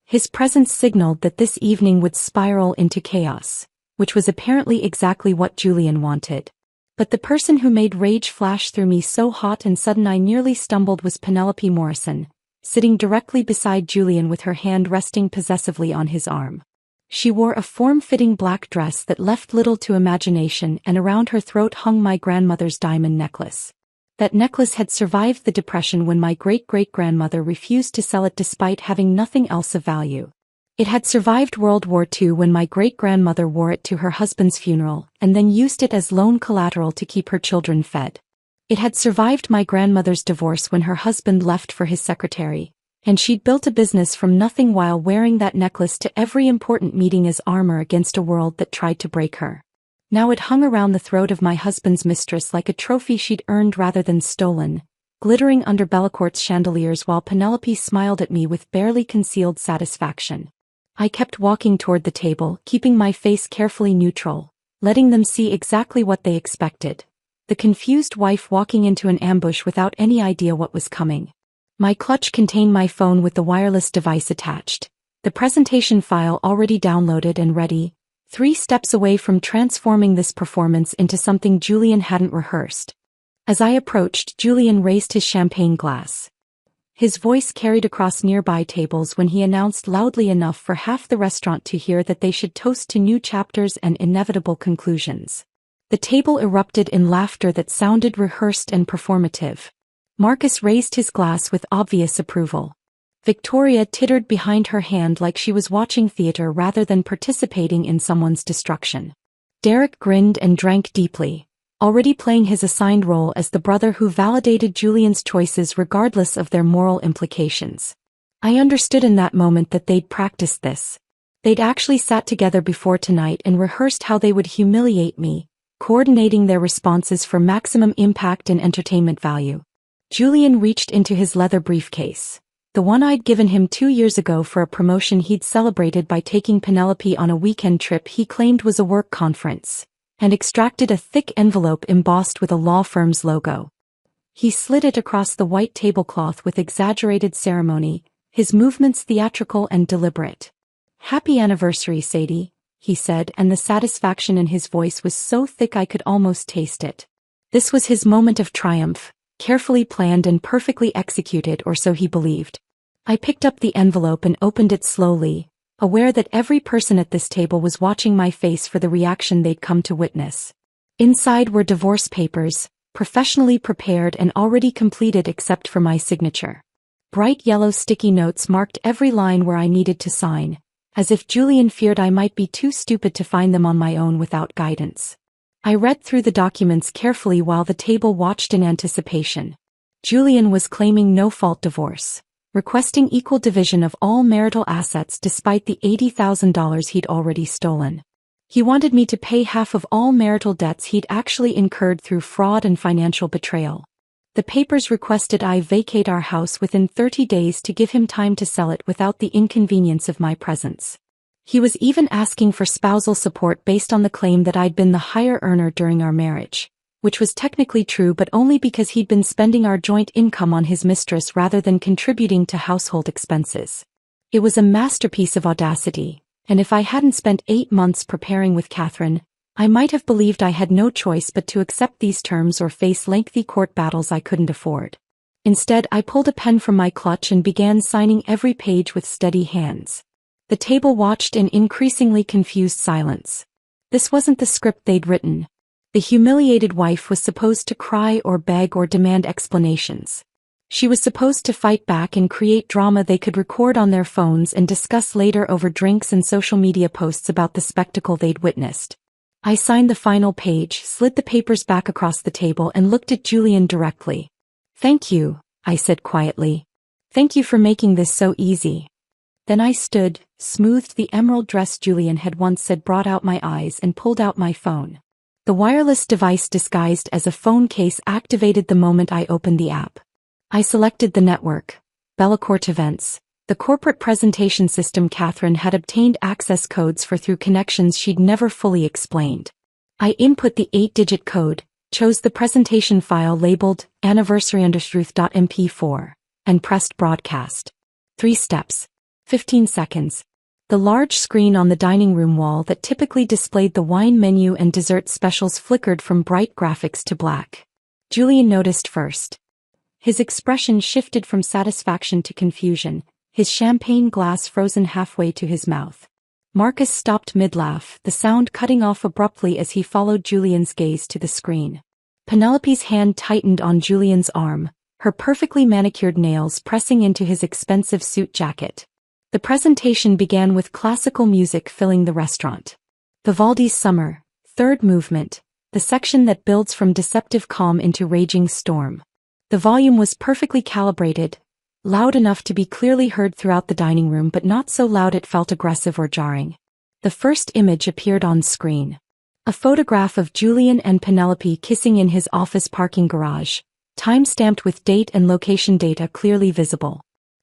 His presence signaled that this evening would spiral into chaos, which was apparently exactly what Julian wanted. But the person who made rage flash through me so hot and sudden I nearly stumbled was Penelope Morrison, sitting directly beside Julian with her hand resting possessively on his arm. She wore a form-fitting black dress that left little to imagination, and around her throat hung my grandmother's diamond necklace. That necklace had survived the Depression when my great-great-grandmother refused to sell it despite having nothing else of value. It had survived World War II when my great-grandmother wore it to her husband's funeral and then used it as loan collateral to keep her children fed. It had survived my grandmother's divorce when her husband left for his secretary, and she'd built a business from nothing while wearing that necklace to every important meeting as armor against a world that tried to break her. Now it hung around the throat of my husband's mistress like a trophy she'd earned rather than stolen, glittering under Bellecourt's chandeliers while Penelope smiled at me with barely concealed satisfaction. I kept walking toward the table, keeping my face carefully neutral, letting them see exactly what they expected. The confused wife walking into an ambush without any idea what was coming. My clutch contained my phone with the wireless device attached, the presentation file already downloaded and ready, 3 steps away from transforming this performance into something Julian hadn't rehearsed. As I approached, Julian raised his champagne glass. His voice carried across nearby tables when he announced loudly enough for half the restaurant to hear that they should toast to new chapters and inevitable conclusions. The table erupted in laughter that sounded rehearsed and performative. Marcus raised his glass with obvious approval. Victoria tittered behind her hand like she was watching theater rather than participating in someone's destruction. Derek grinned and drank deeply, already playing his assigned role as the brother who validated Julian's choices regardless of their moral implications. I understood in that moment that they'd practiced this. They'd actually sat together before tonight and rehearsed how they would humiliate me, coordinating their responses for maximum impact and entertainment value. Julian reached into his leather briefcase, the one I'd given him 2 years ago for a promotion he'd celebrated by taking Penelope on a weekend trip he claimed was a work conference, and extracted a thick envelope embossed with a law firm's logo. He slid it across the white tablecloth with exaggerated ceremony, his movements theatrical and deliberate. "Happy anniversary, Sadie," he said, and the satisfaction in his voice was so thick I could almost taste it. This was his moment of triumph, carefully planned and perfectly executed, or so he believed. I picked up the envelope and opened it slowly, aware that every person at this table was watching my face for the reaction they'd come to witness. Inside were divorce papers, professionally prepared and already completed except for my signature. Bright yellow sticky notes marked every line where I needed to sign, as if Julian feared I might be too stupid to find them on my own without guidance. I read through the documents carefully while the table watched in anticipation. Julian was claiming no-fault divorce, requesting equal division of all marital assets despite the $80,000 he'd already stolen. He wanted me to pay half of all marital debts he'd actually incurred through fraud and financial betrayal. The papers requested I vacate our house within 30 days to give him time to sell it without the inconvenience of my presence. He was even asking for spousal support based on the claim that I'd been the higher earner during our marriage, which was technically true but only because he'd been spending our joint income on his mistress rather than contributing to household expenses. It was a masterpiece of audacity, and if I hadn't spent 8 months preparing with Catherine, I might have believed I had no choice but to accept these terms or face lengthy court battles I couldn't afford. Instead, I pulled a pen from my clutch and began signing every page with steady hands. The table watched in increasingly confused silence. This wasn't the script they'd written. The humiliated wife was supposed to cry or beg or demand explanations. She was supposed to fight back and create drama they could record on their phones and discuss later over drinks and social media posts about the spectacle they'd witnessed. I signed the final page, slid the papers back across the table and looked at Julian directly. "Thank you," I said quietly. "Thank you for making this so easy." Then I stood, smoothed the emerald dress Julian had once said brought out my eyes and pulled out my phone. The wireless device disguised as a phone case activated the moment I opened the app. I selected the network, Bellecourt Events, the corporate presentation system Catherine had obtained access codes for through connections she'd never fully explained. I input the 8-digit code, chose the presentation file labeled anniversary_truth.mp4, and pressed broadcast. 3 steps. 15 seconds. The large screen on the dining room wall that typically displayed the wine menu and dessert specials flickered from bright graphics to black. Julian noticed first. His expression shifted from satisfaction to confusion, his champagne glass frozen halfway to his mouth. Marcus stopped mid-laugh, the sound cutting off abruptly as he followed Julian's gaze to the screen. Penelope's hand tightened on Julian's arm, her perfectly manicured nails pressing into his expensive suit jacket. The presentation began with classical music filling the restaurant. Vivaldi's Summer, third movement, the section that builds from deceptive calm into raging storm. The volume was perfectly calibrated, loud enough to be clearly heard throughout the dining room but not so loud it felt aggressive or jarring. The first image appeared on screen. A photograph of Julian and Penelope kissing in his office parking garage, time-stamped with date and location data clearly visible.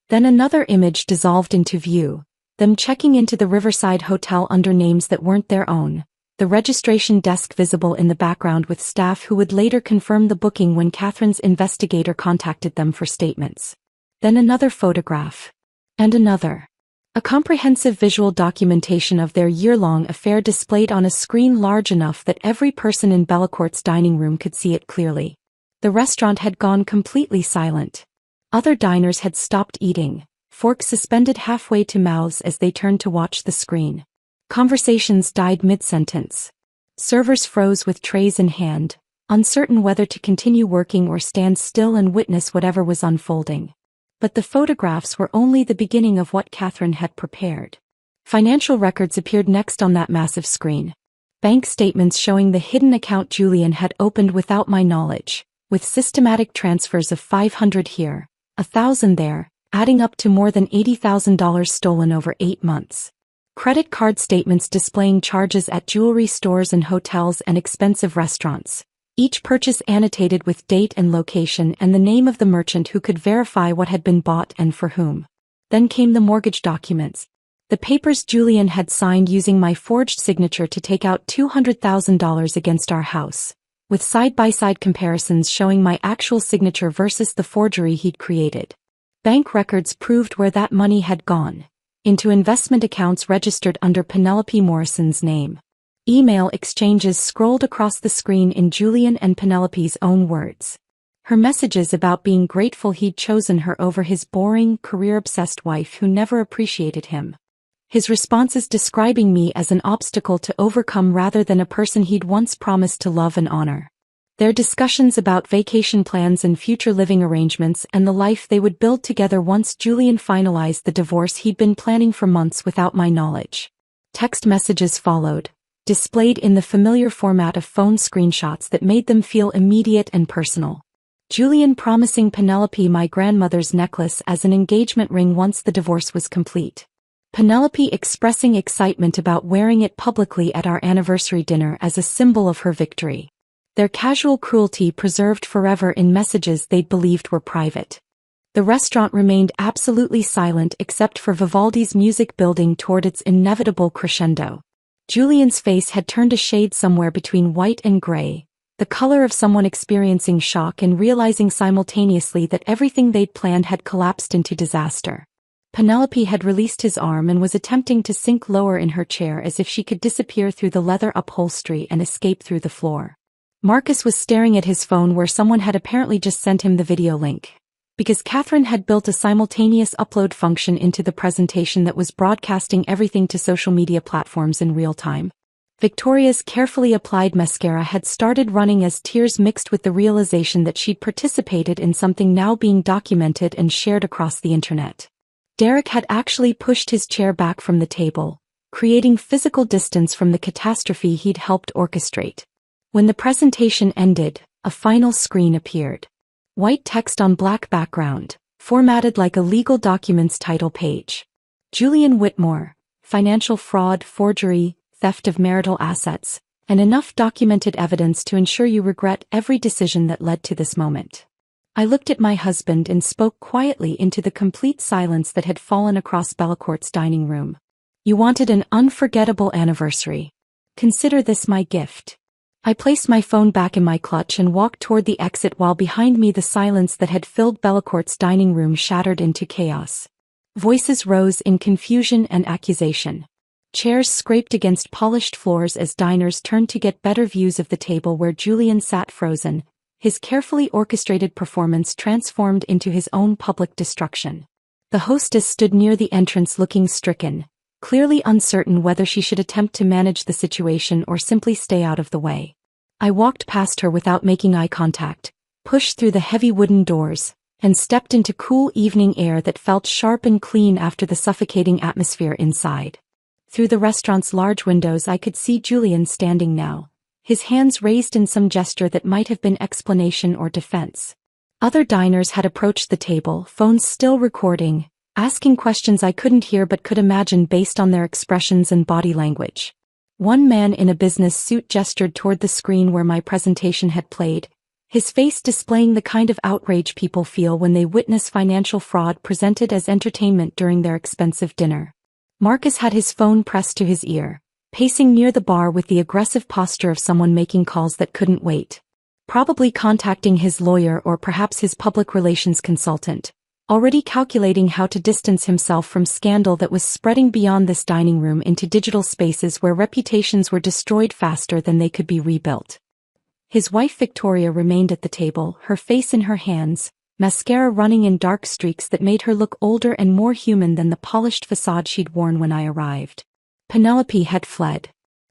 Then another image dissolved into view, them checking into the Riverside Hotel under names that weren't their own, the registration desk visible in the background with staff who would later confirm the booking when Catherine's investigator contacted them for statements. Then another photograph. And another. A comprehensive visual documentation of their year-long affair displayed on a screen large enough that every person in Bellecourt's dining room could see it clearly. The restaurant had gone completely silent. Other diners had stopped eating, forks suspended halfway to mouths as they turned to watch the screen. Conversations died mid-sentence. Servers froze with trays in hand, uncertain whether to continue working or stand still and witness whatever was unfolding. But the photographs were only the beginning of what Catherine had prepared. Financial records appeared next on that massive screen. Bank statements showing the hidden account Julian had opened without my knowledge, with systematic transfers of $500 here, $1,000 there, adding up to more than $80,000 stolen over 8 months. Credit card statements displaying charges at jewelry stores and hotels and expensive restaurants, each purchase annotated with date and location and the name of the merchant who could verify what had been bought and for whom. Then came the mortgage documents. The papers Julian had signed using my forged signature to take out $200,000 against our house, with side-by-side comparisons showing my actual signature versus the forgery he'd created. Bank records proved where that money had gone. Into investment accounts registered under Penelope Morrison's name. Email exchanges scrolled across the screen in Julian and Penelope's own words. Her messages about being grateful he'd chosen her over his boring, career-obsessed wife who never appreciated him. His responses describing me as an obstacle to overcome rather than a person he'd once promised to love and honor. Their discussions about vacation plans and future living arrangements and the life they would build together once Julian finalized the divorce he'd been planning for months without my knowledge. Text messages followed, displayed in the familiar format of phone screenshots that made them feel immediate and personal. Julian promising Penelope my grandmother's necklace as an engagement ring once the divorce was complete. Penelope expressing excitement about wearing it publicly at our anniversary dinner as a symbol of her victory. Their casual cruelty preserved forever in messages they'd believed were private. The restaurant remained absolutely silent except for Vivaldi's music building toward its inevitable crescendo. Julian's face had turned a shade somewhere between white and gray, the color of someone experiencing shock and realizing simultaneously that everything they'd planned had collapsed into disaster. Penelope had released his arm and was attempting to sink lower in her chair as if she could disappear through the leather upholstery and escape through the floor. Marcus was staring at his phone where someone had apparently just sent him the video link. Because Catherine had built a simultaneous upload function into the presentation that was broadcasting everything to social media platforms in real time. Victoria's carefully applied mascara had started running as tears mixed with the realization that she'd participated in something now being documented and shared across the internet. Derek had actually pushed his chair back from the table, creating physical distance from the catastrophe he'd helped orchestrate. When the presentation ended, a final screen appeared. White text on black background, formatted like a legal documents title page. Julian Whitmore, financial fraud, forgery, theft of marital assets, and enough documented evidence to ensure you regret every decision that led to this moment. I looked at my husband and spoke quietly into the complete silence that had fallen across Bellecourt's dining room. You wanted an unforgettable anniversary. Consider this my gift. I placed my phone back in my clutch and walked toward the exit while behind me the silence that had filled Bellecourt's dining room shattered into chaos. Voices rose in confusion and accusation. Chairs scraped against polished floors as diners turned to get better views of the table where Julian sat frozen, his carefully orchestrated performance transformed into his own public destruction. The hostess stood near the entrance looking stricken, clearly uncertain whether she should attempt to manage the situation or simply stay out of the way. I walked past her without making eye contact, pushed through the heavy wooden doors, and stepped into cool evening air that felt sharp and clean after the suffocating atmosphere inside. Through the restaurant's large windows I could see Julian standing now, his hands raised in some gesture that might have been explanation or defense. Other diners had approached the table, phones still recording, asking questions I couldn't hear but could imagine based on their expressions and body language. One man in a business suit gestured toward the screen where my presentation had played, his face displaying the kind of outrage people feel when they witness financial fraud presented as entertainment during their expensive dinner. Marcus had his phone pressed to his ear, pacing near the bar with the aggressive posture of someone making calls that couldn't wait. Probably contacting his lawyer or perhaps his public relations consultant, already calculating how to distance himself from scandal that was spreading beyond this dining room into digital spaces where reputations were destroyed faster than they could be rebuilt. His wife Victoria remained at the table, her face in her hands, mascara running in dark streaks that made her look older and more human than the polished facade she'd worn when I arrived. Penelope had fled.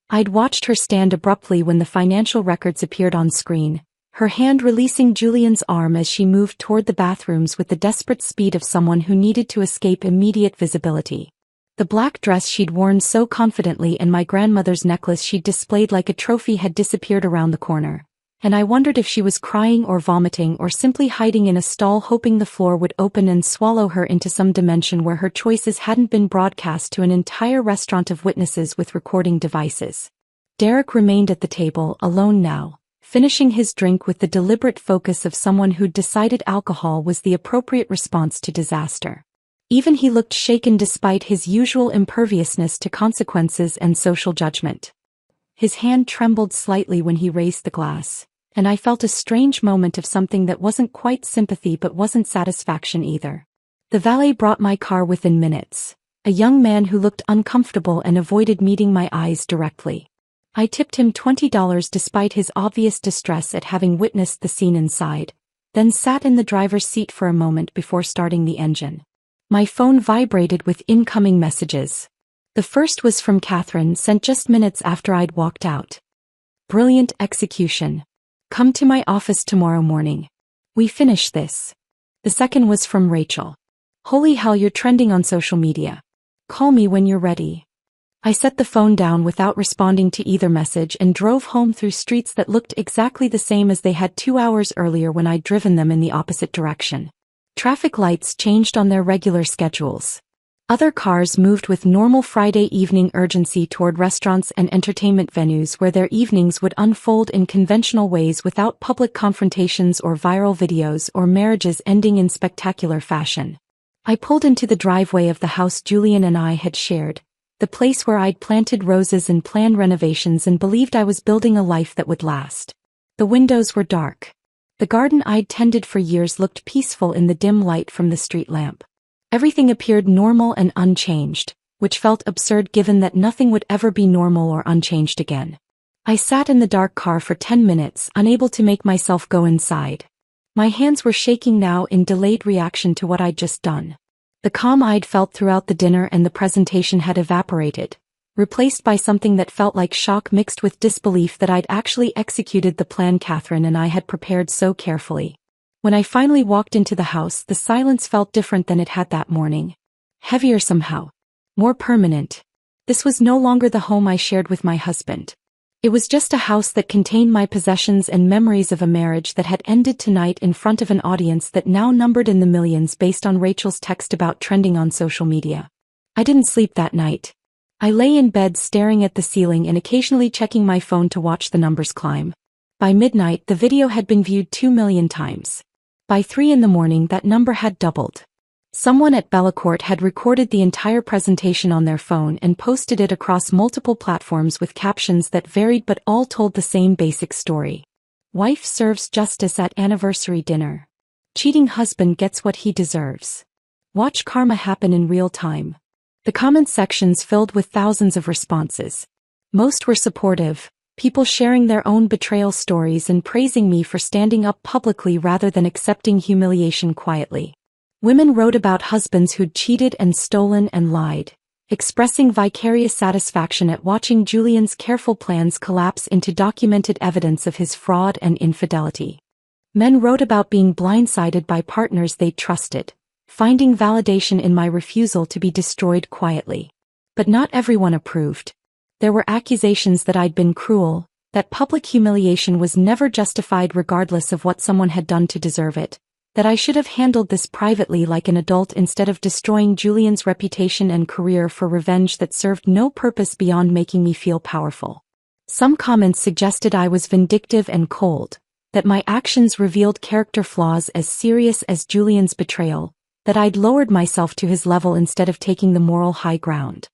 I'd watched her stand abruptly when the financial records appeared on screen, her hand releasing Julian's arm as she moved toward the bathrooms with the desperate speed of someone who needed to escape immediate visibility. The black dress she'd worn so confidently and my grandmother's necklace she'd displayed like a trophy had disappeared around the corner, and I wondered if she was crying or vomiting or simply hiding in a stall hoping the floor would open and swallow her into some dimension where her choices hadn't been broadcast to an entire restaurant of witnesses with recording devices. Derek remained at the table, alone now, finishing his drink with the deliberate focus of someone who'd decided alcohol was the appropriate response to disaster. Even he looked shaken despite his usual imperviousness to consequences and social judgment. His hand trembled slightly when he raised the glass, and I felt a strange moment of something that wasn't quite sympathy but wasn't satisfaction either. The valet brought my car within minutes, a young man who looked uncomfortable and avoided meeting my eyes directly. I tipped him $20 despite his obvious distress at having witnessed the scene inside, then sat in the driver's seat for a moment before starting the engine. My phone vibrated with incoming messages. The first was from Catherine, sent just minutes after I'd walked out. Brilliant execution. Come to my office tomorrow morning. We finish this. The second was from Rachel. Holy hell, you're trending on social media. Call me when you're ready. I set the phone down without responding to either message and drove home through streets that looked exactly the same as they had 2 hours earlier when I'd driven them in the opposite direction. Traffic lights changed on their regular schedules. Other cars moved with normal Friday evening urgency toward restaurants and entertainment venues where their evenings would unfold in conventional ways without public confrontations or viral videos or marriages ending in spectacular fashion. I pulled into the driveway of the house Julian and I had shared, the place where I'd planted roses and planned renovations and believed I was building a life that would last. The windows were dark. The garden I'd tended for years looked peaceful in the dim light from the street lamp. Everything appeared normal and unchanged, which felt absurd given that nothing would ever be normal or unchanged again. I sat in the dark car for 10 minutes, unable to make myself go inside. My hands were shaking now in delayed reaction to what I'd just done. The calm I'd felt throughout the dinner and the presentation had evaporated, replaced by something that felt like shock mixed with disbelief that I'd actually executed the plan Catherine and I had prepared so carefully. When I finally walked into the house, the silence felt different than it had that morning. Heavier somehow. More permanent. This was no longer the home I shared with my husband. It was just a house that contained my possessions and memories of a marriage that had ended tonight in front of an audience that now numbered in the millions based on Rachel's text about trending on social media. I didn't sleep that night. I lay in bed staring at the ceiling and occasionally checking my phone to watch the numbers climb. By midnight, the video had been viewed 2 million times. By 3 in the morning, that number had doubled. Someone at Bellacourt had recorded the entire presentation on their phone and posted it across multiple platforms with captions that varied but all told the same basic story. Wife serves justice at anniversary dinner. Cheating husband gets what he deserves. Watch karma happen in real time. The comment sections filled with thousands of responses. Most were supportive, people sharing their own betrayal stories and praising me for standing up publicly rather than accepting humiliation quietly. Women wrote about husbands who'd cheated and stolen and lied, expressing vicarious satisfaction at watching Julian's careful plans collapse into documented evidence of his fraud and infidelity. Men wrote about being blindsided by partners they trusted, finding validation in my refusal to be destroyed quietly. But not everyone approved. There were accusations that I'd been cruel, that public humiliation was never justified regardless of what someone had done to deserve it, that I should have handled this privately like an adult instead of destroying Julian's reputation and career for revenge that served no purpose beyond making me feel powerful. Some comments suggested I was vindictive and cold, that my actions revealed character flaws as serious as Julian's betrayal, that I'd lowered myself to his level instead of taking the moral high ground.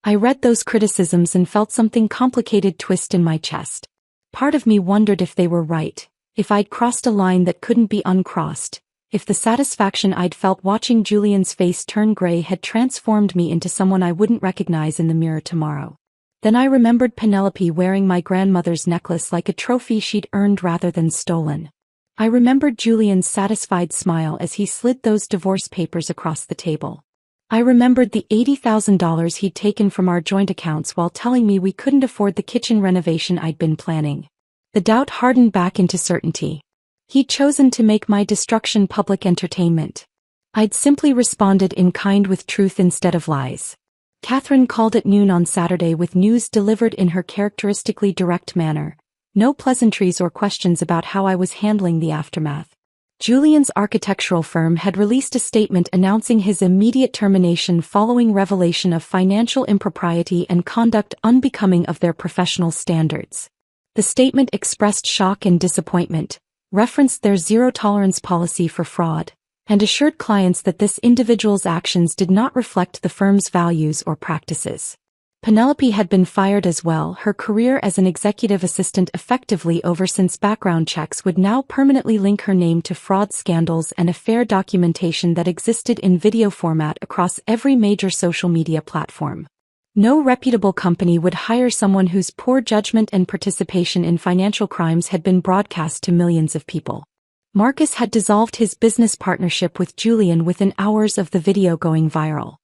I read those criticisms and felt something complicated twist in my chest. Part of me wondered if they were right, if I'd crossed a line that couldn't be uncrossed, if the satisfaction I'd felt watching Julian's face turn gray had transformed me into someone I wouldn't recognize in the mirror tomorrow. Then I remembered Penelope wearing my grandmother's necklace like a trophy she'd earned rather than stolen. I remembered Julian's satisfied smile as he slid those divorce papers across the table. I remembered the $80,000 he'd taken from our joint accounts while telling me we couldn't afford the kitchen renovation I'd been planning. The doubt hardened back into certainty. He'd chosen to make my destruction public entertainment. I'd simply responded in kind with truth instead of lies. Catherine called at noon on Saturday with news delivered in her characteristically direct manner. No pleasantries or questions about how I was handling the aftermath. Julian's architectural firm had released a statement announcing his immediate termination following revelation of financial impropriety and conduct unbecoming of their professional standards. The statement expressed shock and disappointment, referenced their zero-tolerance policy for fraud, and assured clients that this individual's actions did not reflect the firm's values or practices. Penelope had been fired as well, her career as an executive assistant effectively over since background checks would now permanently link her name to fraud scandals and affair documentation that existed in video format across every major social media platform. No reputable company would hire someone whose poor judgment and participation in financial crimes had been broadcast to millions of people. Marcus had dissolved his business partnership with Julian within hours of the video going viral.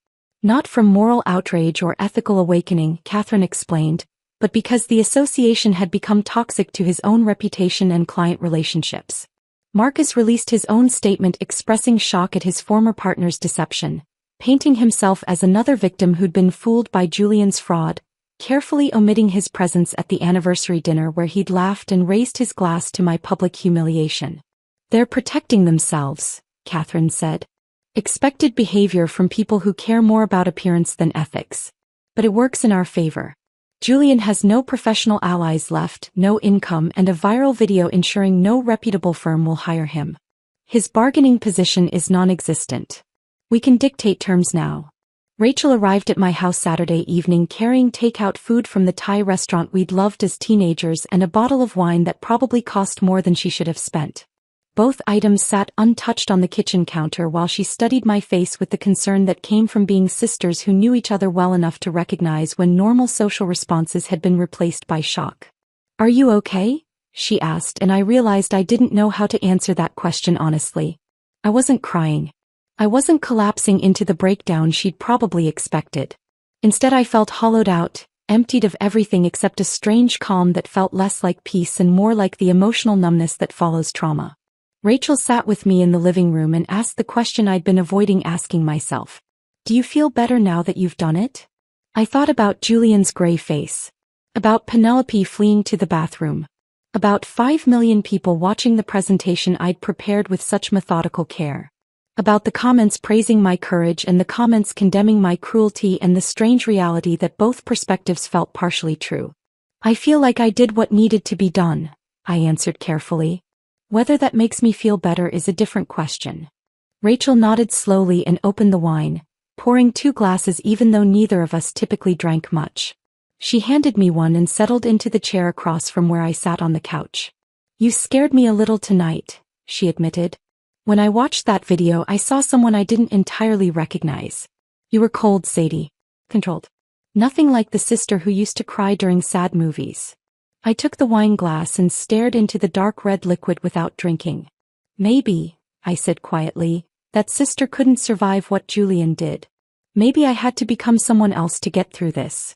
Not from moral outrage or ethical awakening, Catherine explained, but because the association had become toxic to his own reputation and client relationships. Marcus released his own statement expressing shock at his former partner's deception, painting himself as another victim who'd been fooled by Julian's fraud, carefully omitting his presence at the anniversary dinner where he'd laughed and raised his glass to my public humiliation. "They're protecting themselves," Catherine said. "Expected behavior from people who care more about appearance than ethics. But it works in our favor. Julian has no professional allies left, no income, and a viral video ensuring no reputable firm will hire him. His bargaining position is non-existent. We can dictate terms now." Rachel arrived at my house Saturday evening carrying takeout food from the Thai restaurant we'd loved as teenagers and a bottle of wine that probably cost more than she should have spent. Both items sat untouched on the kitchen counter while she studied my face with the concern that came from being sisters who knew each other well enough to recognize when normal social responses had been replaced by shock. "Are you okay?" she asked, and I realized I didn't know how to answer that question honestly. I wasn't crying. I wasn't collapsing into the breakdown she'd probably expected. Instead, I felt hollowed out, emptied of everything except a strange calm that felt less like peace and more like the emotional numbness that follows trauma. Rachel sat with me in the living room and asked the question I'd been avoiding asking myself. "Do you feel better now that you've done it?" I thought about Julian's gray face. About Penelope fleeing to the bathroom. About 5 million people watching the presentation I'd prepared with such methodical care. About the comments praising my courage and the comments condemning my cruelty, and the strange reality that both perspectives felt partially true. "I feel like I did what needed to be done," I answered carefully. "Whether that makes me feel better is a different question." Rachel nodded slowly and opened the wine, pouring 2 glasses even though neither of us typically drank much. She handed me one and settled into the chair across from where I sat on the couch. "You scared me a little tonight," she admitted. "When I watched that video, I saw someone I didn't entirely recognize. You were cold, Sadie. Controlled. Nothing like the sister who used to cry during sad movies." I took the wine glass and stared into the dark red liquid without drinking. "Maybe," I said quietly, "that sister couldn't survive what Julian did. Maybe I had to become someone else to get through this."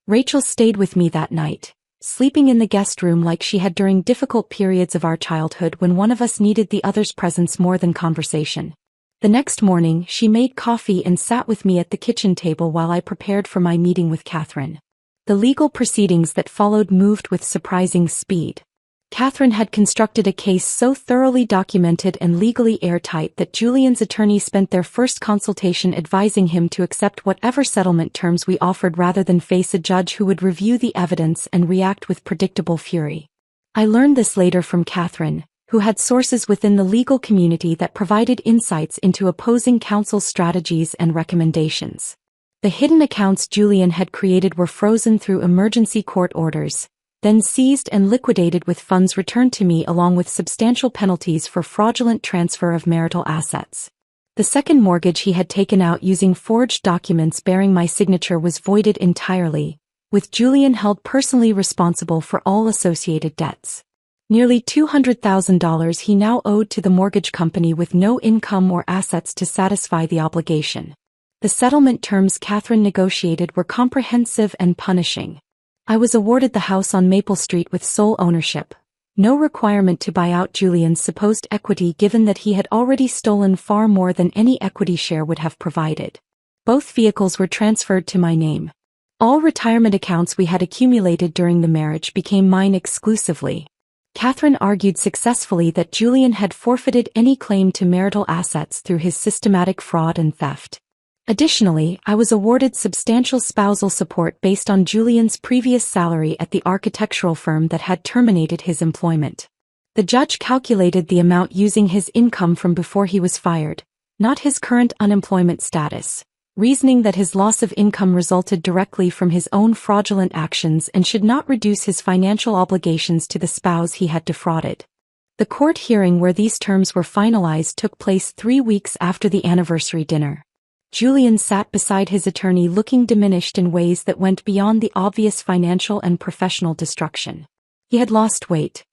Rachel stayed with me that night, sleeping in the guest room like she had during difficult periods of our childhood when one of us needed the other's presence more than conversation. The next morning, she made coffee and sat with me at the kitchen table while I prepared for my meeting with Catherine. The legal proceedings that followed moved with surprising speed. Catherine had constructed a case so thoroughly documented and legally airtight that Julian's attorney spent their first consultation advising him to accept whatever settlement terms we offered rather than face a judge who would review the evidence and react with predictable fury. I learned this later from Catherine, who had sources within the legal community that provided insights into opposing counsel's strategies and recommendations. The hidden accounts Julian had created were frozen through emergency court orders, then seized and liquidated with funds returned to me along with substantial penalties for fraudulent transfer of marital assets. The second mortgage he had taken out using forged documents bearing my signature was voided entirely, with Julian held personally responsible for all associated debts. Nearly $200,000 he now owed to the mortgage company with no income or assets to satisfy the obligation. The settlement terms Catherine negotiated were comprehensive and punishing. I was awarded the house on Maple Street with sole ownership, no requirement to buy out Julian's supposed equity given that he had already stolen far more than any equity share would have provided. Both vehicles were transferred to my name. All retirement accounts we had accumulated during the marriage became mine exclusively. Catherine argued successfully that Julian had forfeited any claim to marital assets through his systematic fraud and theft. Additionally, I was awarded substantial spousal support based on Julian's previous salary at the architectural firm that had terminated his employment. The judge calculated the amount using his income from before he was fired, not his current unemployment status, reasoning that his loss of income resulted directly from his own fraudulent actions and should not reduce his financial obligations to the spouse he had defrauded. The court hearing where these terms were finalized took place 3 weeks after the anniversary dinner. Julian sat beside his attorney looking diminished in ways that went beyond the obvious financial and professional destruction. He had lost weight.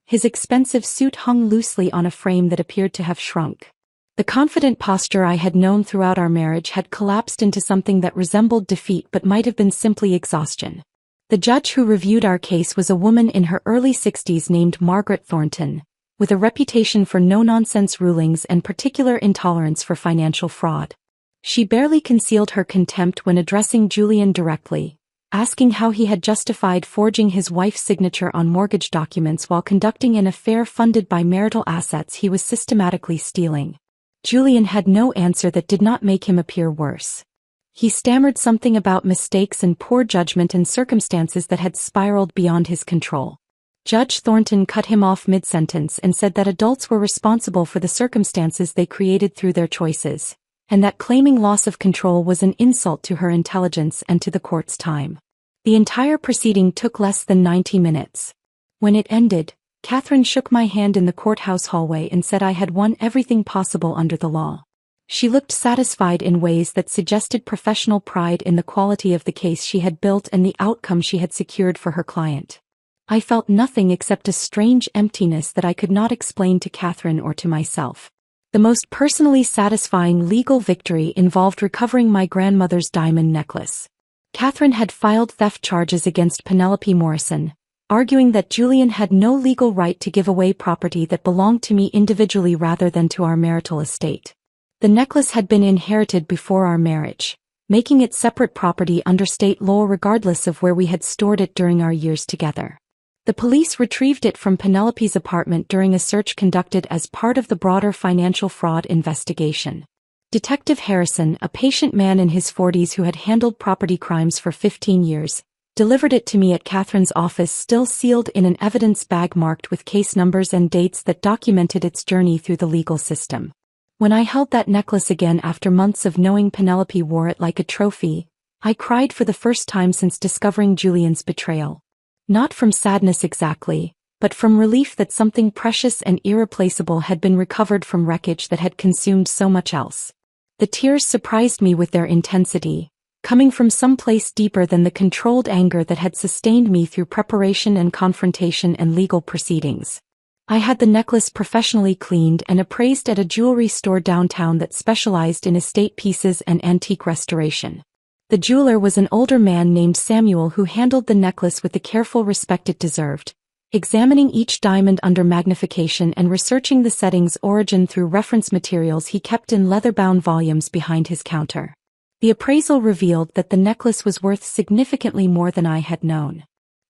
His expensive suit hung loosely on a frame that appeared to have shrunk. The confident posture I had known throughout our marriage had collapsed into something that resembled defeat but might have been simply exhaustion. The judge who reviewed our case was a woman in her early 60s named Margaret Thornton, with a reputation for no-nonsense rulings and particular intolerance for financial fraud. She barely concealed her contempt when addressing Julian directly, asking how he had justified forging his wife's signature on mortgage documents while conducting an affair funded by marital assets he was systematically stealing. Julian had no answer that did not make him appear worse. He stammered something about mistakes and poor judgment and circumstances that had spiraled beyond his control. Judge Thornton cut him off mid-sentence and said that adults were responsible for the circumstances they created through their choices, and that claiming loss of control was an insult to her intelligence and to the court's time. The entire proceeding took less than 90 minutes. When it ended, Catherine shook my hand in the courthouse hallway and said I had won everything possible under the law. She looked satisfied in ways that suggested professional pride in the quality of the case she had built and the outcome she had secured for her client. I felt nothing except a strange emptiness that I could not explain to Catherine or to myself. The most personally satisfying legal victory involved recovering my grandmother's diamond necklace. Catherine had filed theft charges against Penelope Morrison, arguing that Julian had no legal right to give away property that belonged to me individually rather than to our marital estate. The necklace had been inherited before our marriage, making it separate property under state law regardless of where we had stored it during our years together. The police retrieved it from Penelope's apartment during a search conducted as part of the broader financial fraud investigation. Detective Harrison, a patient man in his 40s who had handled property crimes for 15 years, delivered it to me at Catherine's office still sealed in an evidence bag marked with case numbers and dates that documented its journey through the legal system. When I held that necklace again after months of knowing Penelope wore it like a trophy, I cried for the first time since discovering Julian's betrayal. Not from sadness exactly, but from relief that something precious and irreplaceable had been recovered from wreckage that had consumed so much else. The tears surprised me with their intensity, coming from some place deeper than the controlled anger that had sustained me through preparation and confrontation and legal proceedings. I had the necklace professionally cleaned and appraised at a jewelry store downtown that specialized in estate pieces and antique restoration. The jeweler was an older man named Samuel who handled the necklace with the careful respect it deserved, examining each diamond under magnification and researching the setting's origin through reference materials he kept in leather-bound volumes behind his counter. The appraisal revealed that the necklace was worth significantly more than I had known.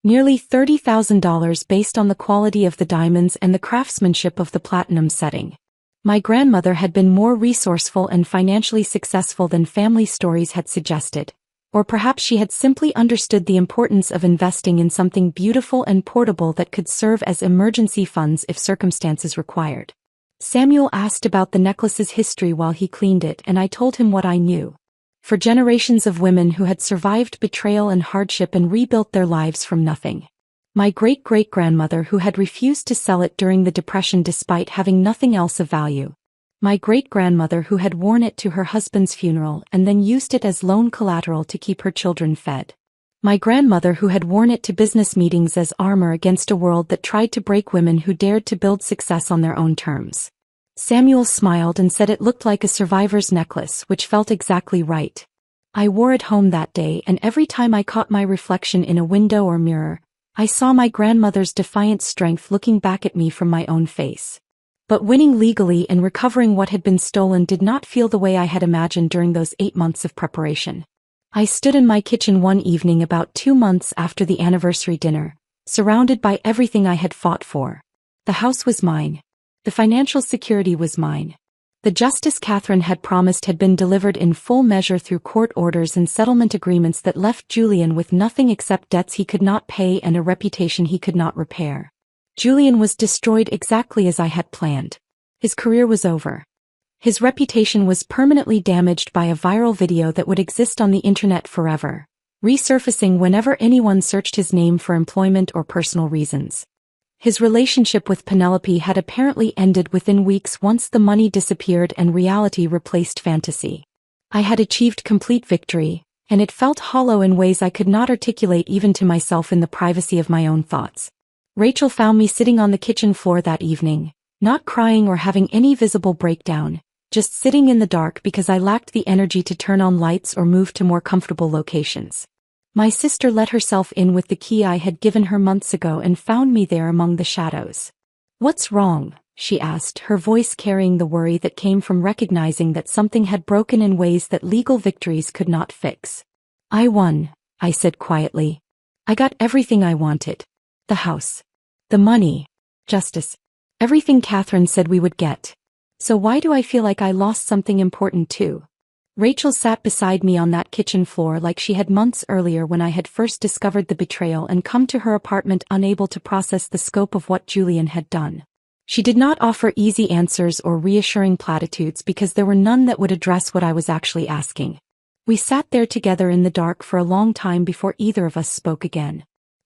Nearly $30,000 based on the quality of the diamonds and the craftsmanship of the platinum setting. My grandmother had been more resourceful and financially successful than family stories had suggested, or perhaps she had simply understood the importance of investing in something beautiful and portable that could serve as emergency funds if circumstances required. Samuel asked about the necklace's history while he cleaned it, and I told him what I knew. For generations of women who had survived betrayal and hardship and rebuilt their lives from nothing. My great-great-grandmother who had refused to sell it during the Depression despite having nothing else of value. My great-grandmother who had worn it to her husband's funeral and then used it as loan collateral to keep her children fed. My grandmother who had worn it to business meetings as armor against a world that tried to break women who dared to build success on their own terms. Samuel smiled and said it looked like a survivor's necklace, which felt exactly right. I wore it home that day, and every time I caught my reflection in a window or mirror, I saw my grandmother's defiant strength looking back at me from my own face. But winning legally and recovering what had been stolen did not feel the way I had imagined during those 8 months of preparation. I stood in my kitchen one evening about 2 months after the anniversary dinner, surrounded by everything I had fought for. The house was mine. The financial security was mine. The justice Catherine had promised had been delivered in full measure through court orders and settlement agreements that left Julian with nothing except debts he could not pay and a reputation he could not repair. Julian was destroyed exactly as I had planned. His career was over. His reputation was permanently damaged by a viral video that would exist on the internet forever, resurfacing whenever anyone searched his name for employment or personal reasons. His relationship with Penelope had apparently ended within weeks once the money disappeared and reality replaced fantasy. I had achieved complete victory, and it felt hollow in ways I could not articulate even to myself in the privacy of my own thoughts. Rachel found me sitting on the kitchen floor that evening, not crying or having any visible breakdown, just sitting in the dark because I lacked the energy to turn on lights or move to more comfortable locations. My sister let herself in with the key I had given her months ago and found me there among the shadows. "What's wrong?" she asked, her voice carrying the worry that came from recognizing that something had broken in ways that legal victories could not fix. "I won," I said quietly. "I got everything I wanted. The house. The money. Justice. Everything Catherine said we would get. So why do I feel like I lost something important too?" Rachel sat beside me on that kitchen floor like she had months earlier when I had first discovered the betrayal and come to her apartment unable to process the scope of what Julian had done. She did not offer easy answers or reassuring platitudes because there were none that would address what I was actually asking. We sat there together in the dark for a long time before either of us spoke again.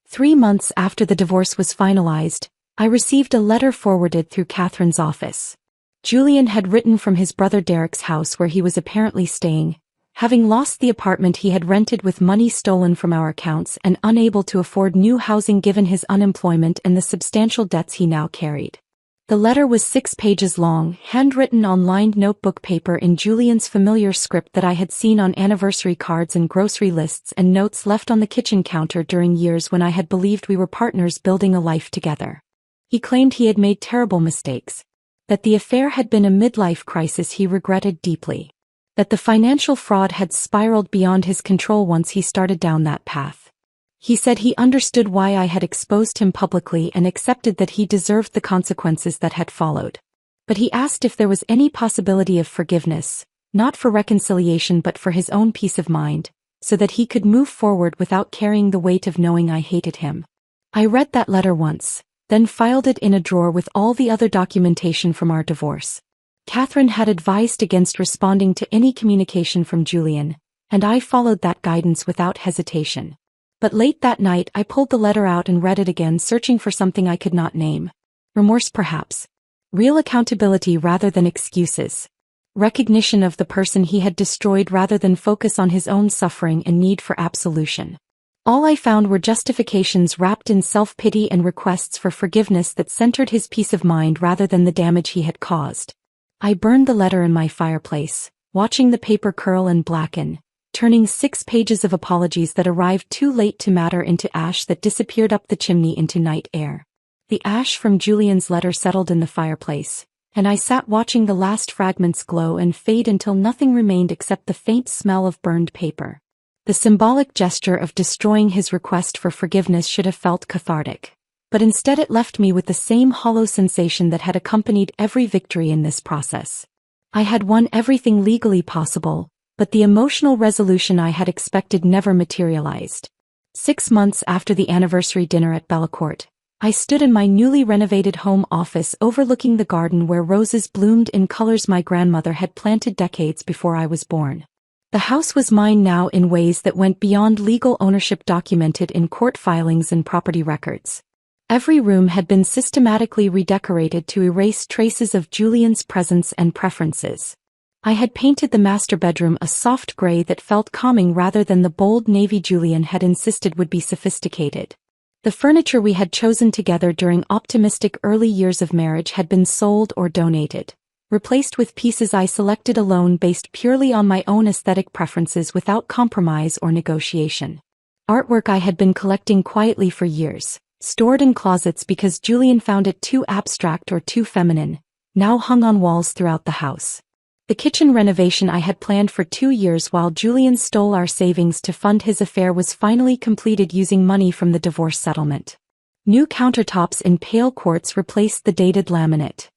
3 months after the divorce was finalized, I received a letter forwarded through Catherine's office. Julian had written from his brother Derek's house where he was apparently staying, having lost the apartment he had rented with money stolen from our accounts and unable to afford new housing given his unemployment and the substantial debts he now carried. The letter was 6 pages long, handwritten on lined notebook paper in Julian's familiar script that I had seen on anniversary cards and grocery lists and notes left on the kitchen counter during years when I had believed we were partners building a life together. He claimed he had made terrible mistakes, that the affair had been a midlife crisis he regretted deeply, that the financial fraud had spiraled beyond his control once he started down that path. He said he understood why I had exposed him publicly and accepted that he deserved the consequences that had followed. But he asked if there was any possibility of forgiveness, not for reconciliation but for his own peace of mind, so that he could move forward without carrying the weight of knowing I hated him. I read that letter once, then filed it in a drawer with all the other documentation from our divorce. Catherine had advised against responding to any communication from Julian, and I followed that guidance without hesitation. But late that night I pulled the letter out and read it again, searching for something I could not name. Remorse perhaps. Real accountability rather than excuses. Recognition of the person he had destroyed rather than focus on his own suffering and need for absolution. All I found were justifications wrapped in self-pity and requests for forgiveness that centered his peace of mind rather than the damage he had caused. I burned the letter in my fireplace, watching the paper curl and blacken, turning 6 pages of apologies that arrived too late to matter into ash that disappeared up the chimney into night air. The ash from Julian's letter settled in the fireplace, and I sat watching the last fragments glow and fade until nothing remained except the faint smell of burned paper. The symbolic gesture of destroying his request for forgiveness should have felt cathartic, but instead it left me with the same hollow sensation that had accompanied every victory in this process. I had won everything legally possible, but the emotional resolution I had expected never materialized. 6 months after the anniversary dinner at Bellecourt, I stood in my newly renovated home office overlooking the garden where roses bloomed in colors my grandmother had planted decades before I was born. The house was mine now in ways that went beyond legal ownership documented in court filings and property records. Every room had been systematically redecorated to erase traces of Julian's presence and preferences. I had painted the master bedroom a soft gray that felt calming rather than the bold navy Julian had insisted would be sophisticated. The furniture we had chosen together during optimistic early years of marriage had been sold or donated, replaced with pieces I selected alone based purely on my own aesthetic preferences without compromise or negotiation. Artwork I had been collecting quietly for years, stored in closets because Julian found it too abstract or too feminine, now hung on walls throughout the house. The kitchen renovation I had planned for 2 years while Julian stole our savings to fund his affair was finally completed using money from the divorce settlement. New countertops in pale quartz replaced the dated laminate.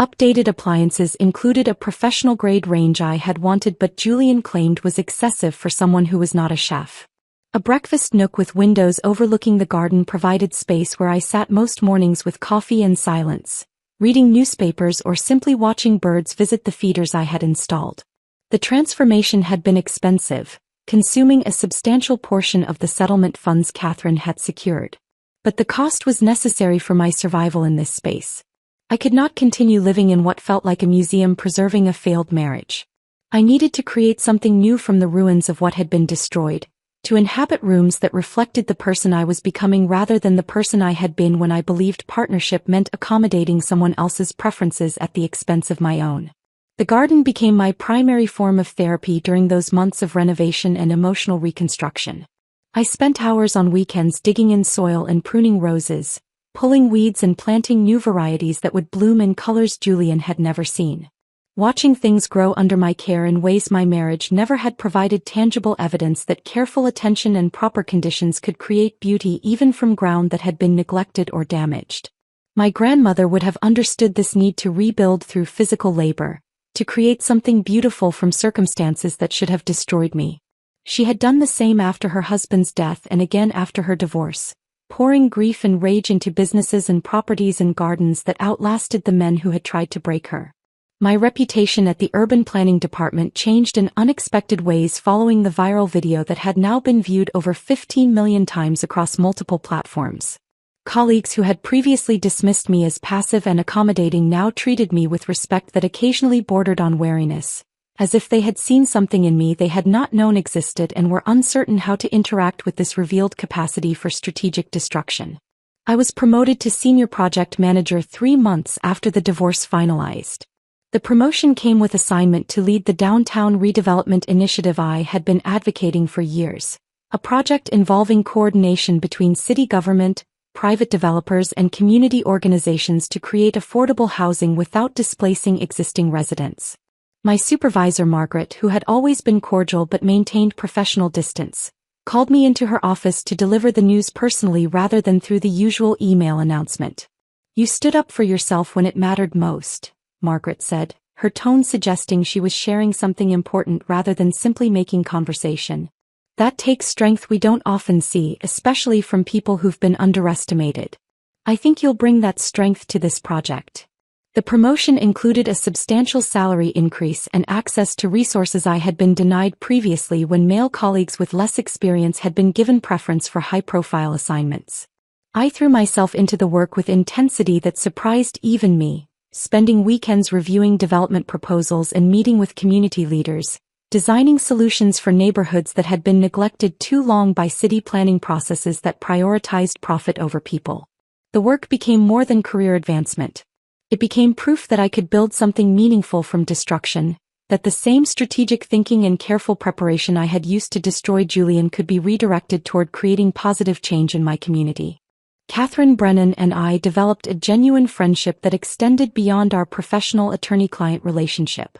Updated appliances included a professional-grade range I had wanted but Julian claimed was excessive for someone who was not a chef. A breakfast nook with windows overlooking the garden provided space where I sat most mornings with coffee and silence, reading newspapers or simply watching birds visit the feeders I had installed. The transformation had been expensive, consuming a substantial portion of the settlement funds Catherine had secured. But the cost was necessary for my survival in this space. I could not continue living in what felt like a museum preserving a failed marriage. I needed to create something new from the ruins of what had been destroyed, to inhabit rooms that reflected the person I was becoming rather than the person I had been when I believed partnership meant accommodating someone else's preferences at the expense of my own. The garden became my primary form of therapy during those months of renovation and emotional reconstruction. I spent hours on weekends digging in soil and pruning roses, pulling weeds and planting new varieties that would bloom in colors Julian had never seen. Watching things grow under my care in ways my marriage never had provided tangible evidence that careful attention and proper conditions could create beauty even from ground that had been neglected or damaged. My grandmother would have understood this need to rebuild through physical labor, to create something beautiful from circumstances that should have destroyed me. She had done the same after her husband's death and again after her divorce, pouring grief and rage into businesses and properties and gardens that outlasted the men who had tried to break her. My reputation at the urban planning department changed in unexpected ways following the viral video that had now been viewed over 15 million times across multiple platforms. Colleagues who had previously dismissed me as passive and accommodating now treated me with respect that occasionally bordered on wariness, as if they had seen something in me they had not known existed and were uncertain how to interact with this revealed capacity for strategic destruction. I was promoted to senior project manager 3 months after the divorce finalized. The promotion came with assignment to lead the downtown redevelopment initiative I had been advocating for years, a project involving coordination between city government, private developers and community organizations to create affordable housing without displacing existing residents. My supervisor Margaret, who had always been cordial but maintained professional distance, called me into her office to deliver the news personally rather than through the usual email announcement. "You stood up for yourself when it mattered most," Margaret said, her tone suggesting she was sharing something important rather than simply making conversation. "That takes strength we don't often see, especially from people who've been underestimated. I think you'll bring that strength to this project." The promotion included a substantial salary increase and access to resources I had been denied previously when male colleagues with less experience had been given preference for high-profile assignments. I threw myself into the work with intensity that surprised even me, spending weekends reviewing development proposals and meeting with community leaders, designing solutions for neighborhoods that had been neglected too long by city planning processes that prioritized profit over people. The work became more than career advancement. It became proof that I could build something meaningful from destruction, that the same strategic thinking and careful preparation I had used to destroy Julian could be redirected toward creating positive change in my community. Catherine Brennan and I developed a genuine friendship that extended beyond our professional attorney-client relationship.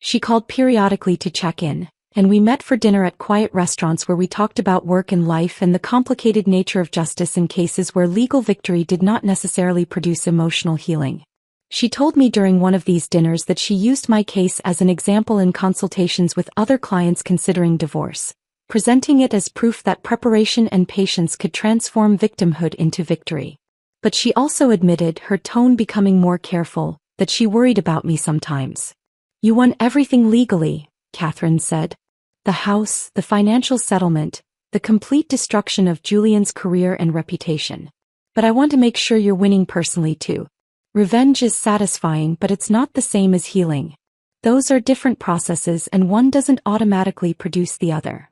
She called periodically to check in, and we met for dinner at quiet restaurants where we talked about work and life and the complicated nature of justice in cases where legal victory did not necessarily produce emotional healing. She told me during one of these dinners that she used my case as an example in consultations with other clients considering divorce, presenting it as proof that preparation and patience could transform victimhood into victory. But she also admitted, her tone becoming more careful, that she worried about me sometimes. "You won everything legally," Catherine said. "The house, the financial settlement, the complete destruction of Julian's career and reputation. But I want to make sure you're winning personally too. Revenge is satisfying, but it's not the same as healing. Those are different processes and one doesn't automatically produce the other."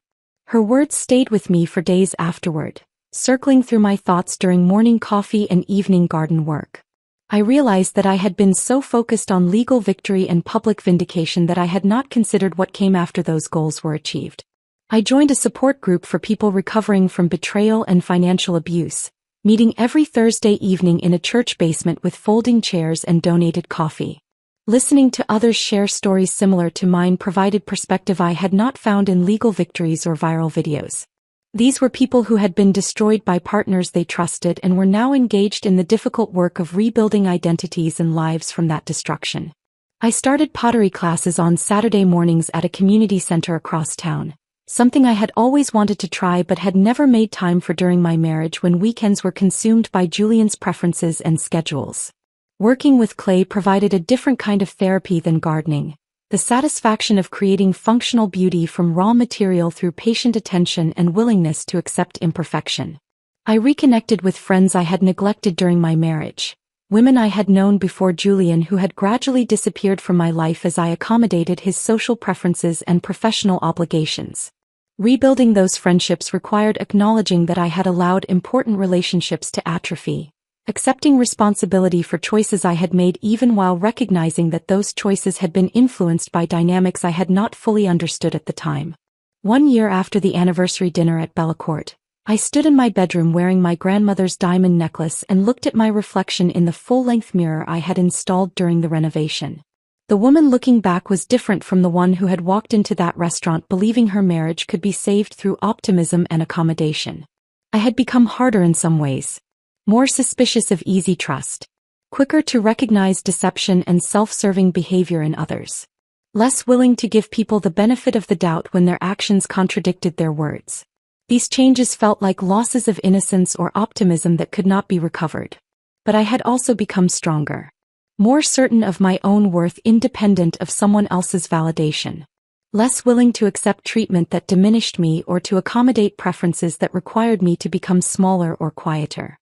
Her words stayed with me for days afterward, circling through my thoughts during morning coffee and evening garden work. I realized that I had been so focused on legal victory and public vindication that I had not considered what came after those goals were achieved. I joined a support group for people recovering from betrayal and financial abuse, meeting every Thursday evening in a church basement with folding chairs and donated coffee. Listening to others share stories similar to mine provided perspective I had not found in legal victories or viral videos. These were people who had been destroyed by partners they trusted and were now engaged in the difficult work of rebuilding identities and lives from that destruction. I started pottery classes on Saturday mornings at a community center across town, something I had always wanted to try but had never made time for during my marriage when weekends were consumed by Julian's preferences and schedules. Working with clay provided a different kind of therapy than gardening, the satisfaction of creating functional beauty from raw material through patient attention and willingness to accept imperfection. I reconnected with friends I had neglected during my marriage, women I had known before Julian who had gradually disappeared from my life as I accommodated his social preferences and professional obligations. Rebuilding those friendships required acknowledging that I had allowed important relationships to atrophy, accepting responsibility for choices I had made even while recognizing that those choices had been influenced by dynamics I had not fully understood at the time. 1 year after the anniversary dinner at Bellacourt, I stood in my bedroom wearing my grandmother's diamond necklace and looked at my reflection in the full-length mirror I had installed during the renovation. The woman looking back was different from the one who had walked into that restaurant believing her marriage could be saved through optimism and accommodation. I had become harder in some ways, more suspicious of easy trust, quicker to recognize deception and self-serving behavior in others, less willing to give people the benefit of the doubt when their actions contradicted their words. These changes felt like losses of innocence or optimism that could not be recovered. But I had also become stronger, more certain of my own worth independent of someone else's validation, less willing to accept treatment that diminished me or to accommodate preferences that required me to become smaller or quieter.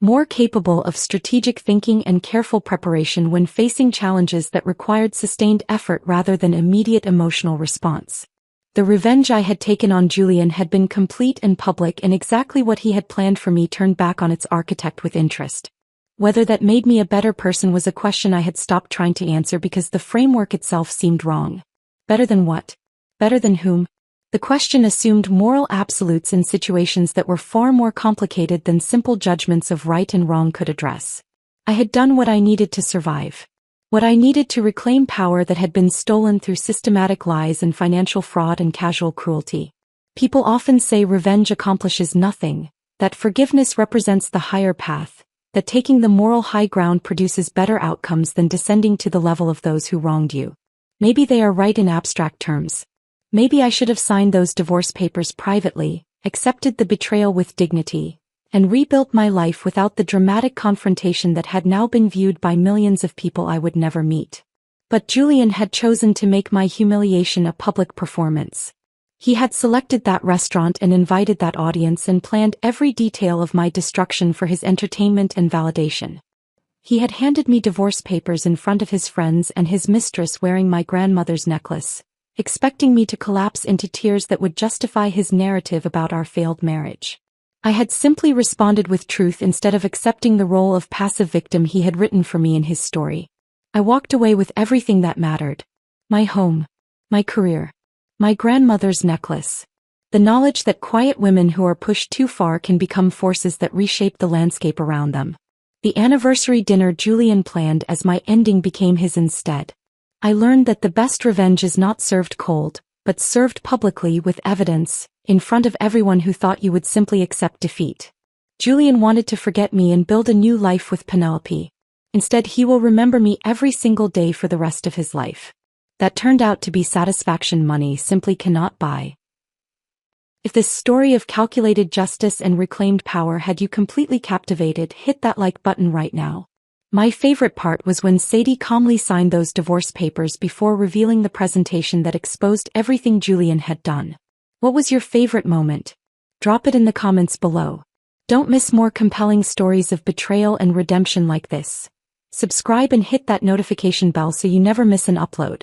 more capable of strategic thinking and careful preparation when facing challenges that required sustained effort rather than immediate emotional response. The revenge I had taken on Julian had been complete and public, and exactly what he had planned for me turned back on its architect with interest. Whether that made me a better person was a question I had stopped trying to answer because the framework itself seemed wrong. Better than what? Better than whom? The question assumed moral absolutes in situations that were far more complicated than simple judgments of right and wrong could address. I had done what I needed to survive. What I needed to reclaim power that had been stolen through systematic lies and financial fraud and casual cruelty. People often say revenge accomplishes nothing, that forgiveness represents the higher path, that taking the moral high ground produces better outcomes than descending to the level of those who wronged you. Maybe they are right in abstract terms. Maybe I should have signed those divorce papers privately, accepted the betrayal with dignity, and rebuilt my life without the dramatic confrontation that had now been viewed by millions of people I would never meet. But Julian had chosen to make my humiliation a public performance. He had selected that restaurant and invited that audience and planned every detail of my destruction for his entertainment and validation. He had handed me divorce papers in front of his friends and his mistress wearing my grandmother's necklace, expecting me to collapse into tears that would justify his narrative about our failed marriage. I had simply responded with truth instead of accepting the role of passive victim he had written for me in his story. I walked away with everything that mattered. My home. My career. My grandmother's necklace. The knowledge that quiet women who are pushed too far can become forces that reshape the landscape around them. The anniversary dinner Julian planned as my ending became his instead. I learned that the best revenge is not served cold, but served publicly with evidence, in front of everyone who thought you would simply accept defeat. Julian wanted to forget me and build a new life with Penelope. Instead, he will remember me every single day for the rest of his life. That turned out to be satisfaction money simply cannot buy. If this story of calculated justice and reclaimed power had you completely captivated, hit that like button right now. My favorite part was when Sadie calmly signed those divorce papers before revealing the presentation that exposed everything Julian had done. What was your favorite moment? Drop it in the comments below. Don't miss more compelling stories of betrayal and redemption like this. Subscribe and hit that notification bell so you never miss an upload.